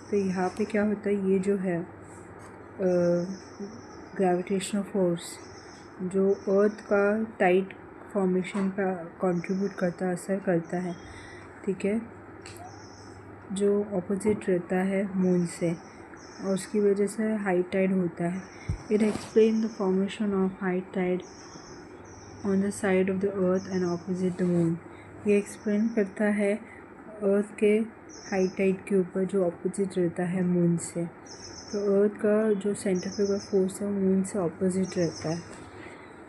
Speaker 1: तो यहाँ पे क्या होता है, ये जो है ग्रेविटेशनल फोर्स जो अर्थ का टाइड फॉर्मेशन का कंट्रीब्यूट करता है, असर करता है, ठीक है, जो ऑपोजिट रहता है मून से और उसकी वजह से हाई टाइड होता है। It explain the formation of high tide on the side of the earth and opposite the moon. ये एक्सप्लेन करता है अर्थ के हाई टाइड के ऊपर जो ऑपोजिट रहता है मून से। तो अर्थ का जो सेंट्रीफ्यूगल फोर्स है वो मून से ऑपोजिट रहता है।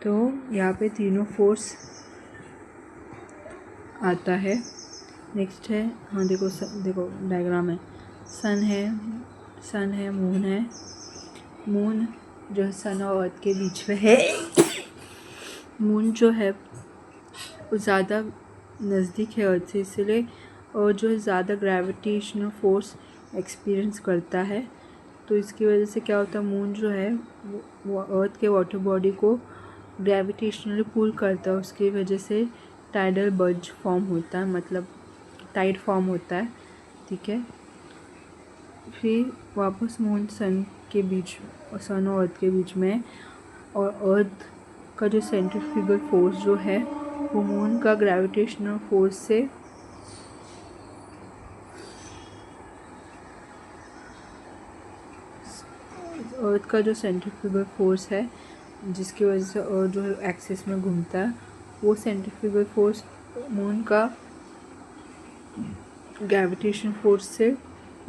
Speaker 1: तो यहाँ पे तीनों फोर्स आता है। नेक्स्ट है, हाँ देखो देखो डायग्राम है, सन है, मून है, मून जो सन और अर्थ के बीच में है। मून जो है वो ज़्यादा नज़दीक है अर्थ से, इसलिए और जो ज़्यादा ग्रेविटेशनल फोर्स एक्सपीरियंस करता है। तो इसकी वजह से क्या होता है, मून जो है वो अर्थ के वाटर बॉडी को ग्रेविटेशनली पुल करता है, उसकी वजह से टाइडल बल्ज फॉर्म होता है, मतलब टाइड फॉर्म होता है, ठीक है। फिर वापस मून सन के बीच, सन और अर्थ के बीच में, और अर्थ का जो सेंट्रीफ्यूगल फोर्स जो है वो मून का ग्रेविटेशनल फोर्स से अर्थ का जो सेंट्रीफ्यूगल फोर्स है जिसकी वजह से अर्थ जो है एक्सिस में घूमता है, वो सेंट्रीफ्यूगल फोर्स मून का ग्रेविटेशन फोर्स से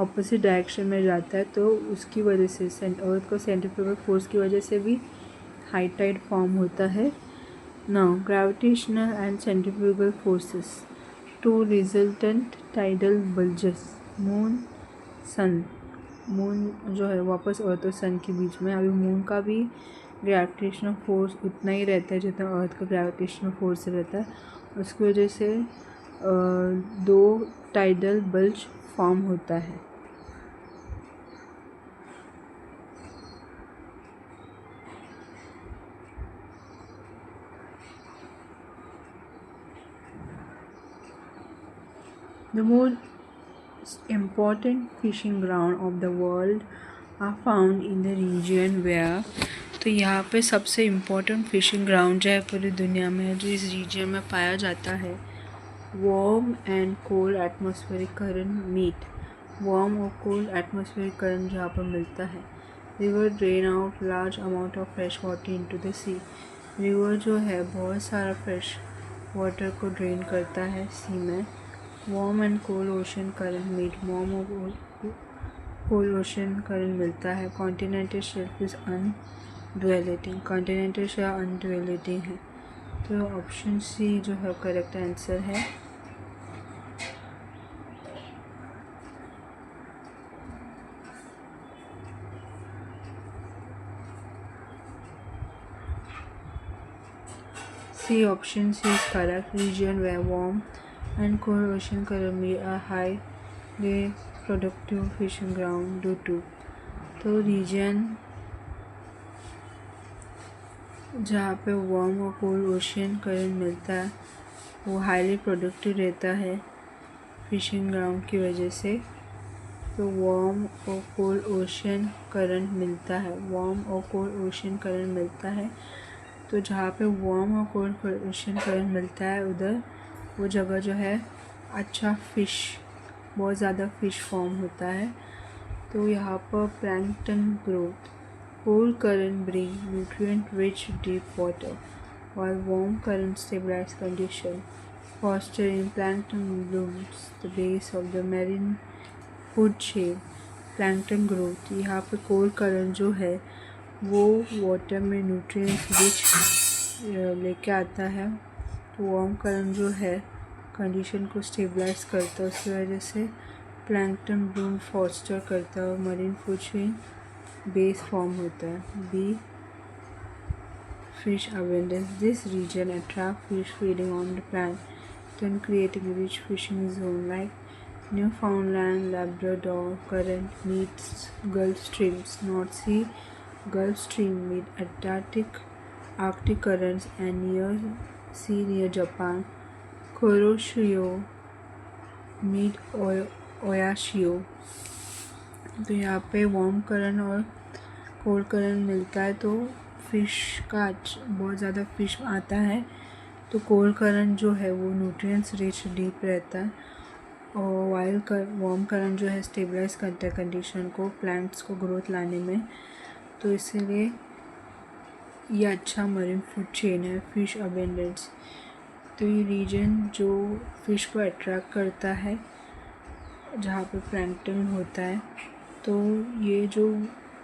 Speaker 1: ऑपोजिट डायरेक्शन में जाता है। तो उसकी वजह से अर्थ को सेंट्रीफ्यूगल फोर्स की वजह से भी हाई टाइड फॉर्म होता है। Now gravitational and centrifugal forces to resultant tidal bulges moon sun. Moon जो है वापस अर्थ और सन के बीच में, अभी मून का भी ग्रेविटेशनल फोर्स उतना ही रहता है जितना अर्थ का ग्रेविटेशनल फोर्स रहता है। उसकी वजह से दो टाइडल बल्ज फॉर्म होता है। The most important fishing ground of the world are found in the region where, तो यहाँ पे सबसे इम्पोर्टेंट फिशिंग ग्राउंड जो है पूरी दुनिया में जो इस रीजन में पाया जाता है, warm and cold atmospheric current meet. Warm और कोल्ड एटमॉस्फेरिक करंट जहाँ पर मिलता है। River drain out large amount of fresh water into the sea. River जो है बहुत सारा फ्रेश वाटर को ड्रेन करता है सी में। Warm and cold ocean current meet. Warm और कोल्ड ओशन करंट मिलता है। Continental shelf is undulating. Continental shelf undulating है। तो ऑप्शन सी जो है करेक्ट आंसर है। C option C is correct. Region where warm and cold ocean current meet are highly productive fishing ground due to। तो reason जहाँ पे warm और cold ocean current मिलता है वो हाईली प्रोडक्टिव रहता है फिशिंग ग्राउंड की वजह से। तो वार्म और कोल्ड ओशियन करंट मिलता है, वार्म और कोल्ड ओशियन करंट मिलता है। तो जहाँ पे वार्म और कोल्ड ओशियन करंट मिलता है उधर वो जगह जो है अच्छा फिश, बहुत ज़्यादा फिश फॉर्म होता है। तो यहाँ पर plankton growth. Cold current bring nutrient rich deep water while warm current stabilize condition, fostering plankton blooms the base of the marine food chain। Plankton growth, यहाँ पे कोल्ड करंट जो है वो वाटर में न्यूट्रिएंट्स रिच लेके आता है। तो वार्म करंट जो है कंडीशन को स्टेबलाइज करता है, उसकी वजह से प्लैंकटन ब्लूम फॉस्टर करता है और marine food chain base form होता है। B, fish abundance. This region attracts fish feeding on the plankton, creating a rich fishing zone like Newfoundland, Labrador current meets Gulf streams, North Sea, Gulf Stream meet Arctic currents, and near sea near Japan, Kuroshio meet Oyashio। तो यहाँ पे warm current और cold current मिलता है तो fish का बहुत ज़्यादा फ़िश आता है। तो कोल्ड करंट जो है वो न्यूट्रिएंट्स रिच डीप रहता है और वार्म करंट जो है स्टेबलाइज करता है कंडीशन को, प्लांट्स को ग्रोथ लाने में। तो इसीलिए ये अच्छा मरीन फूड चेन है, फ़िश अबेंडेंस। तो ये रीजन जो फ़िश को अट्रैक्ट करता है जहाँ पे प्लैंकटन होता है, तो ये जो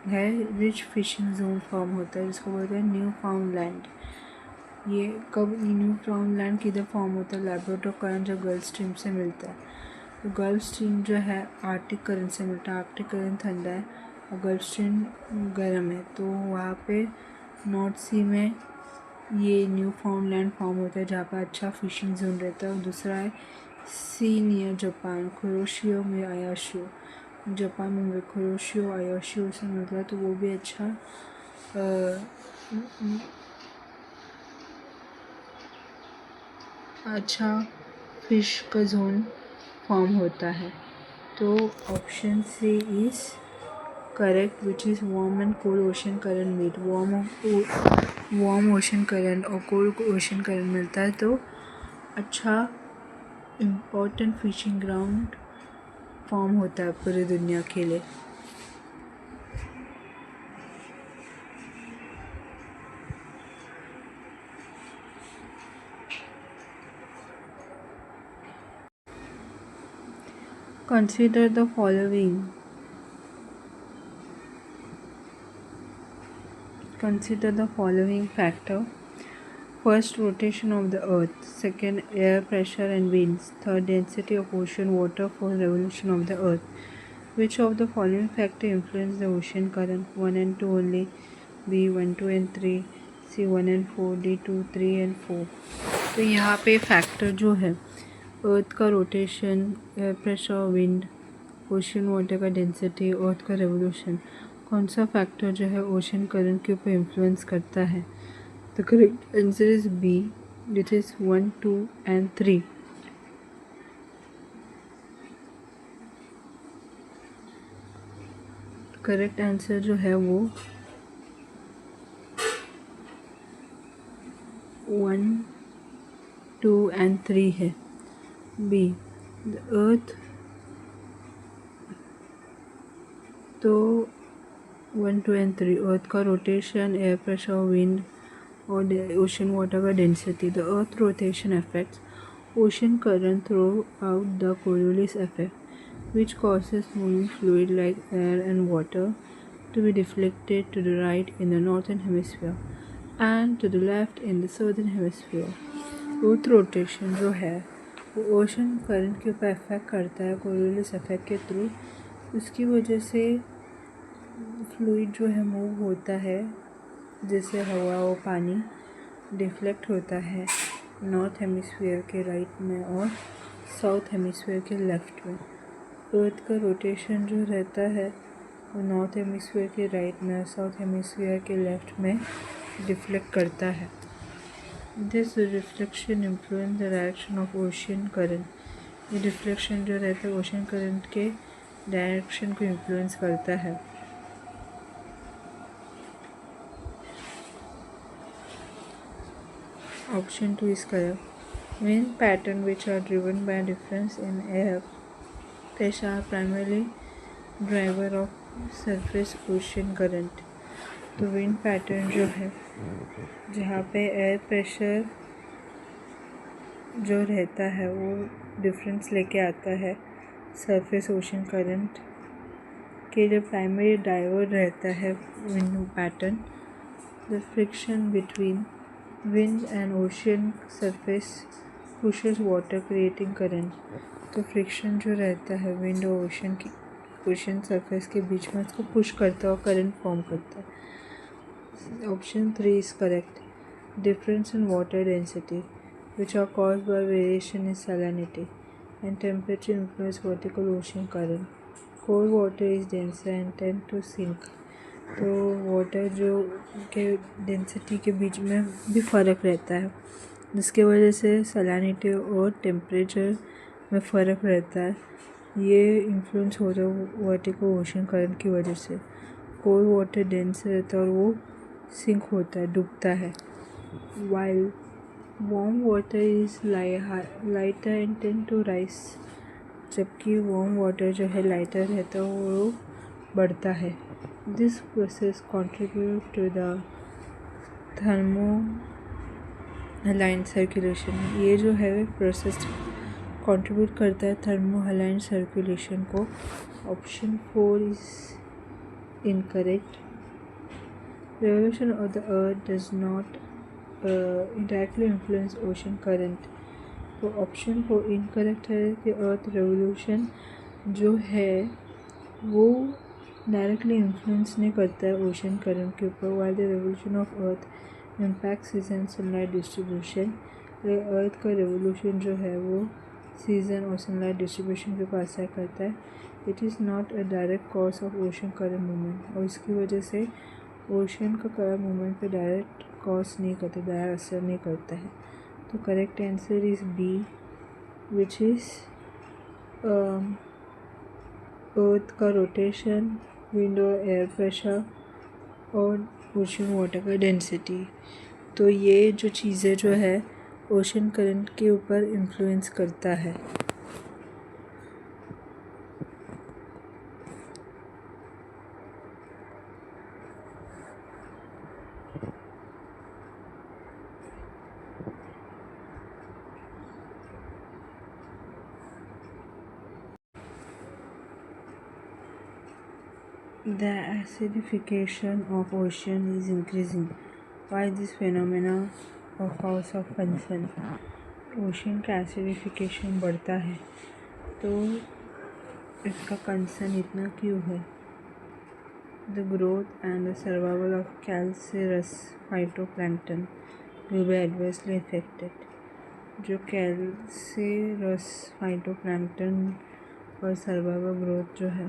Speaker 1: है रिच फिशिंग जोन फॉर्म होता है जिसको बोलते हैं न्यू फाउंड लैंड। ये कब न्यू फाउंड लैंड किधर फॉर्म होता है? लैब्राडोर करंट जो गल्फ स्ट्रीम से मिलता है। तो गल्फ स्ट्रीम जो है आर्टिक करंट से मिलता है। आर्टिक करंट ठंडा है और गल्फ स्ट्रीम गर्म है, तो वहाँ पे नॉर्थ सी में ये न्यू फाउंड लैंड फॉर्म होता है जहाँ पर अच्छा फिशिंग जोन रहता है। और दूसरा है सी नियर जापान, कुरोशियो में आयाशियो, जापान में कुरोशियो आयाशियो से मिलता है, तो वो भी अच्छा फिश का जोन फॉर्म होता है। तो option C is correct, which is warm and cold ocean current meet. Warm ocean current और कोल्ड ओशन करंट मिलता है तो अच्छा इम्पोर्टेंट फिशिंग ग्राउंड फॉर्म होता है पूरी दुनिया के लिए। Consider the following. Consider the following factor. First, rotation of the earth. Second, air pressure and winds. Third, density of ocean water for revolution of the earth. Which of the following factor influence the ocean current? 1 and 2 only. B 1, 2 and 3. C 1 and 4. D 2, 3 and 4. तो यहाँ पे factor जो है अर्थ का rotation, air pressure, wind, ocean water का density, अर्थ का revolution, कौन सा फैक्टर जो है ओशन करंट के ऊपर इन्फ्लुएंस करता है? The correct answer is B, which is 1, 2 and 3। Correct answer जो है वो 1, 2 and 3 है। बी, द अर्थ, तो 1, 2 and 3 अर्थ का रोटेशन, एयर प्रेशर, विंड और ओशन वाटर का density. The earth rotation affects ocean current through out the Coriolis effect which causes moving fluid like air and water to be deflected to the right in the northern hemisphere and to the left in the southern hemisphere। Earth rotation जो है वो ocean current के ऊपर effect करता है Coriolis effect के through. उसकी वजह से फ्लूइड जो है मूव होता है, जैसे हवा और पानी डिफ्लेक्ट होता है नॉर्थ हेमिस्फीयर के राइट में और साउथ हेमिस्फीयर के लेफ़्ट में। अर्थ का रोटेशन जो रहता है वो नॉर्थ हेमिस्फीयर के राइट में और साउथ हेमिस्फीयर के लेफ़्ट में डिफ्लेक्ट करता है। This reflection influence the direction of ocean current. ये रिफ्लेक्शन जो रहता है ओशन करंट के डायरेक्शन को इन्फ्लुएंस करता है। Option 2 is correct. Wind patterns which are driven by difference in air pressure are primarily driver of surface ocean current। तो wind pattern जो है जहाँ पे एयर प्रेशर जो रहता है वो डिफरेंस लेके आता है सरफेस ओशन करंट के जो प्राइमरी ड्राइवर रहता है wind pattern. The friction between wind and ocean surface pushes water creating current. तो फ्रिक्शन जो रहता है विंड और ओशन सरफेस के बीच में उसको पुश करता है और करंट फॉर्म करता है. Option 3 is correct. Difference in water density, which are caused by variation in salinity and temperature influence vertical ocean current. Cold water is denser and tend to sink. तो water जो के density के बीच में भी फ़र्क रहता है, जिसके वजह से सैलिनिटी और टेम्परेचर में फ़र्क रहता है. ये इन्फ्लुएंस होता है वर्टिकल ओशन करंट की वजह से. कोल्ड वाटर डेंस रहता है और वो सिंक होता है, डूबता है. while warm water is lighter and tend to rise. जबकि warm water जो है लाइटर रहता है वो बढ़ता है. This process contribute to the thermohaline circulation. ये जो है प्रोसेस कंट्रीब्यूट करता है थर्मोहालाइन सर्कुलेशन को. Option 4 is incorrect. Revolution of the earth does not directly influence ocean current. तो ऑप्शन 4 इनकरेक्ट है कि अर्थ रेवोल्यूशन जो है वो डायरेक्टली इन्फ्लुएंस नहीं करता है ओशन करंट के ऊपर. While the revolution of Earth impact season sunlight distribution. Earth का रेवोल्यूशन जो है वो सीजन और सनलाइट डिस्ट्रीब्यूशन के ऊपर असर करता है. It is not a direct cause of ocean current movement. और इसकी वजह से ओशन का करंट मूवमेंट पे डायरेक्ट कॉज नहीं करता, डायरेक्ट असर नहीं करता है. तो correct answer is B, which is Earth का रोटेशन, विंड और एयर प्रेशर और ओशन वाटर का डेंसिटी. तो ये जो चीज़ें जो है ओशन करंट के ऊपर इन्फ्लुएंस करता है. The acidification of ocean is increasing. Why this phenomena of cause of concern? Ocean का एसिडिफिकेशन बढ़ता है तो इसका कंसर्न इतना क्यों है? The growth and the survival of calcareous phytoplankton will be adversely affected. जो कैल्सीरस फाइटोप्लैंक्टन पर सर्वाइवल ग्रोथ जो है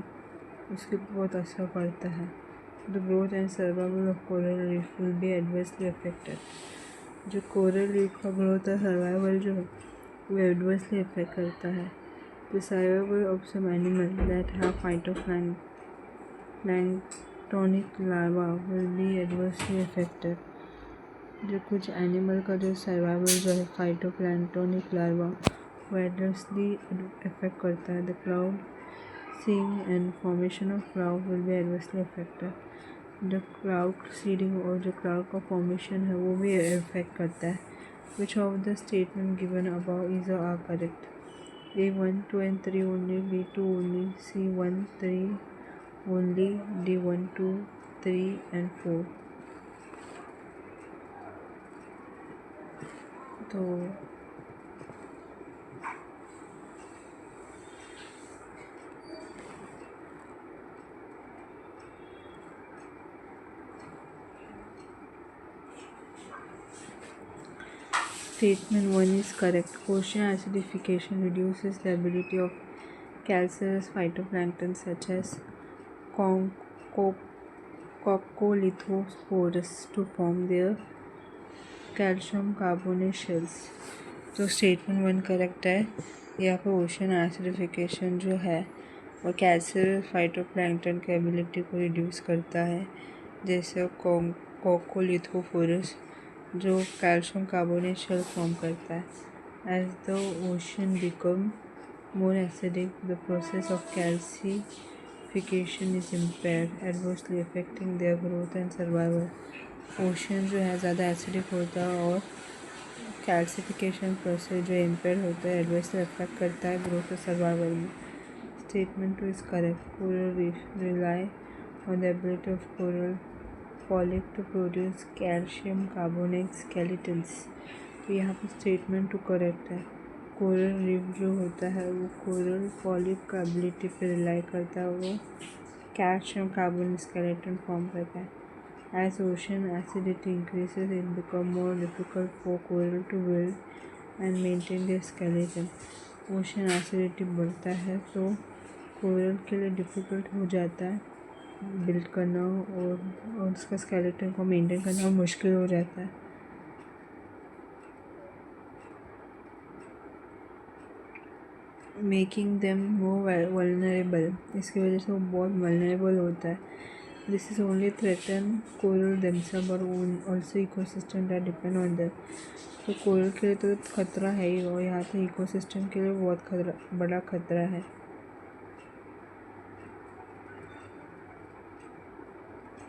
Speaker 1: उसके बहुत असर पड़ता है. The growth and survival of coral reef will be adversely affected. जो कोरल रीफ का ग्रोथ और सर्वाइवल जो है वो एडवर्सली अफेक्ट करता है. The survival of some animal that have phytoplanktonic larva will be adversely affected. जो कुछ एनिमल का जो सर्वाइवल जो है फाइटोप्लैंक्टोनिक लार्वा वो एडवर्सली अफेक्ट करता है. The cloud seeding and formation of cloud will be adversely affected. जो क्लाउड सीडिंग और जो क्लाउड का फॉर्मेशन है वो भी अफेक्ट करता है. Which of the statement given above is are correct? A1, 2 and 3 only, B2 only, C1, 3 only, D1, 2, 3 and 4. तो statement 1 is correct. Ocean acidification reduces the ability of calcareous phytoplankton such as coccolithospores to form their calcium carbonate shells. तो statement 1 correct है. यहाँ पर ocean acidification जो है वो कैल्शियस phytoplankton की ability को रिड्यूस करता है, जैसे कॉकोलिथोफोरस जो कैल्शियम कार्बोनेट शेल फॉर्म करता है. As the ocean become more acidic the process of calcification is impaired, adversely affecting their growth and survival. Ocean जो है ज़्यादा एसिडिक होता है और कैल्सिफिकेशन प्रोसेस जो इम्पेयर होता है एडवर्सली अफेक्ट करता है ग्रोथ और सर्वाइवल में. Statement 2 is correct. Coral reef rely on the ability of coral polyp to produce calcium carbonate skeletons. तो यहाँ पर स्टेटमेंट 2 करेक्ट है. कोरल रीफ जो होता है वो कोरल पॉलिप का एबिलिटी पे रिलाई करता है, वो कैल्शियम कार्बन स्केलेटन फॉर्म करता है। As ocean acidity increases, it becomes more difficult for coral to build and maintain their skeleton. Ocean acidity बढ़ता है तो कोरल के लिए डिफ़िकल्ट हो जाता है बिल्ड करना और उसका स्केलेटन को मेंटेन करना मुश्किल हो जाता है। मेकिंग देम मोर वल्नरेबल, इसकी वजह से वो बहुत वल्नरेबल होता है। This is only threaten coral themselves और also ecosystem that depend on them. तो कोरल के लिए तो खतरा है ही, और यहाँ पे इकोसिस्टम के लिए बहुत बड़ा खतरा है।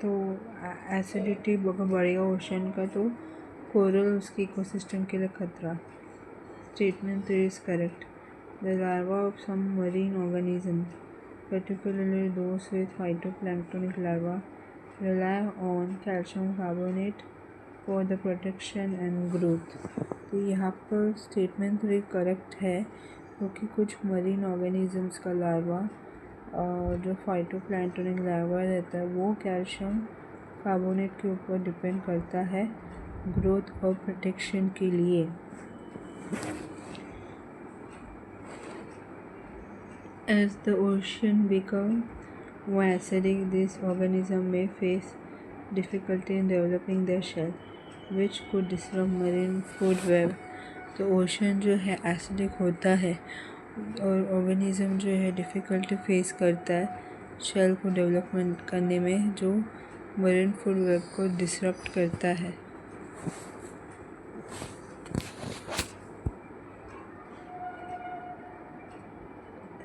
Speaker 1: तो एसिडिटी बढ़ेगा ओशन का तो कोरल उसके इकोसिस्टम के लिए खतरा। Statement 3 is correct. The larva of some marine organism, particularly those with phytoplanktonic larvae, rely on calcium carbonate for the protection and growth. तो यहाँ पर स्टेटमेंट 3 करेक्ट है, क्योंकि कुछ मरीन ऑर्गेनिजम्स का लार्वा जो फाइटोप्लैंक्टोनिक लार्वा रहता है वो कैल्शियम कार्बोनेट के ऊपर डिपेंड करता है ग्रोथ और प्रोटेक्शन के लिए। As the ocean becomes more acidic, these organisms may face difficulty in developing their shell, which could disrupt marine food web. तो ओशन जो है एसिडिक होता है और ऑर्गेनिज्म जो है डिफ़िकल्टी फेस करता है शेल को डेवलपमेंट करने में, जो मरीन फूड वेब को डिसरप्ट करता है।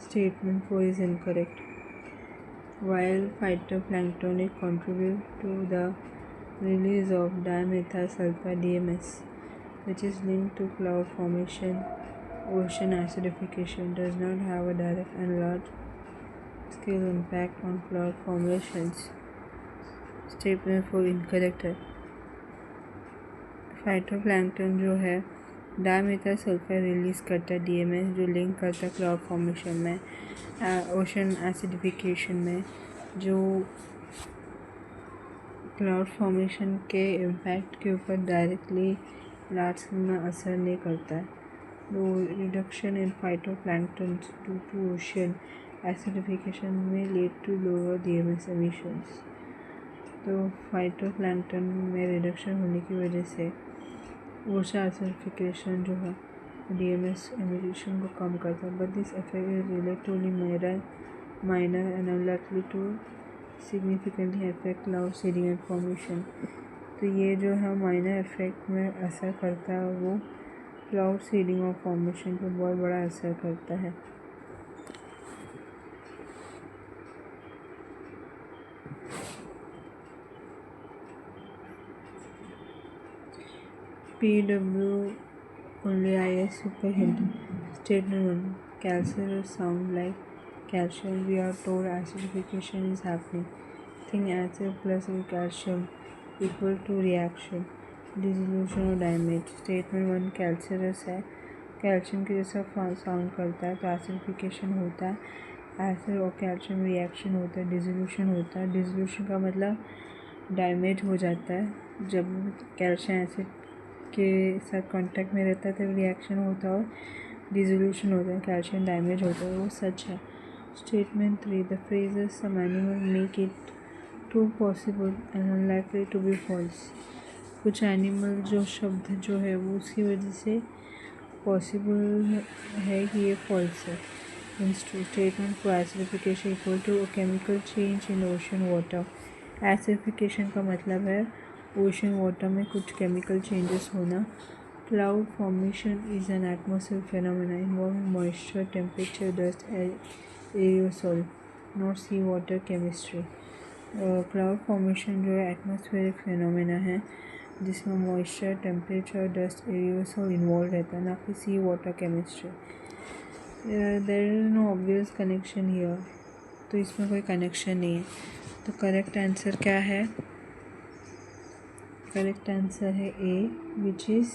Speaker 1: Statement 4 is incorrect. While phytoplankton contribute to the release of dimethyl sulfur DMS, which is linked to cloud formation, ocean acidification does not have a direct and large-scale impact on cloud formations. Statement 4 incorrect है। Phytoplankton जो है dimethyl sulphur release करता है DMS, जो link करता है cloud formation में, ocean acidification में, जो क्लाउड फॉर्मेशन के इम्पैक्ट के ऊपर डायरेक्टली लार्ज स्केल में असर नहीं करता है। तो reduction in phytoplankton due to ocean acidification may lead to lower DMS emissions. तो फाइटोप्लैंक्टन में रिडक्शन होने की वजह से ओशन एसिडिफिकेशन जो है DMS एमिशन को कम करता है, but this effect is relatively minor and unlikely to significantly affect cloud seeding and formation. तो ये जो है माइनर इफेक्ट में असर करता है, वो क्लाउड सीडिंग और फॉर्मेशन पर बहुत बड़ा असर करता है। PWIS super hint. Statement 1. Calcareous sound like calcium. We are told acidification is happening. Think acid plus calcium equal to reaction, dissolution और damage. Statement 1 calcareous है, कैल्शियम के जैसा साउंड करता है, तो एसिडिफिकेशन होता है, एसिड और कैल्शियम रिएक्शन होता है, डिसोल्यूशन होता है। डिसोल्यूशन का मतलब डैमेज हो जाता है। जब कैल्शियम एसिड के साथ कांटेक्ट में रहता है तब रिएक्शन होता है और डिसोल्यूशन होता है, कैल्शियम डैमेज होता है, वो सच है। Statement 3, the phrases some animal make it too possible and unlikely to be false. कुछ एनिमल जो शब्द जो है वो उसकी वजह से पॉसिबल है कि ये फॉल्स है। Statement for acidification equal to chemical change in ocean water. Acidification का मतलब है ओशन वाटर में कुछ केमिकल चेंजेस होना। Cloud formation is an atmosphere phenomena involving moisture, temperature, dust, aerosol, not sea water chemistry. Cloud formation जो है atmospheric phenomena है जिसमें moisture, temperature, dust, aerosol involve रहता है, ना कि sea water chemistry. There is no obvious connection here, तो इसमें कोई कनेक्शन नहीं है। तो करेक्ट आंसर क्या है? करेक्ट आंसर है A, which is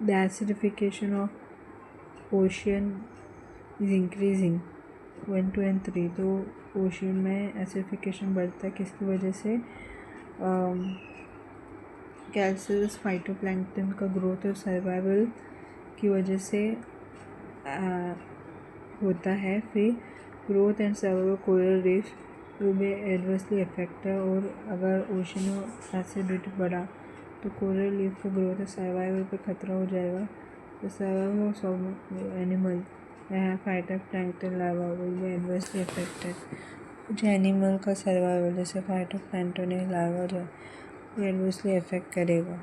Speaker 1: the acidification of ocean is increasing 1, 2 and 3। तो ओशियन में एसिडिफिकेशन बढ़ता है किसकी वजह से? कैल्सियस फाइटोप्लैंक्टन का ग्रोथ और सर्वाइवल की वजह से होता है। फिर growth and survival coral reef will be adversely affected. और अगर ओशन एसिडिटी बढ़ा तो कोरल रीफ का ग्रोथ और सर्वाइवल पर खतरा हो जाएगा। तो survival of animal phytoplankton larva will be adversely affected. कुछ एनिमल का सर्वाइवल जैसे फाइटोप्लैंक्टन या लार्वा जो एडवर्सली अफेक्ट करेगा।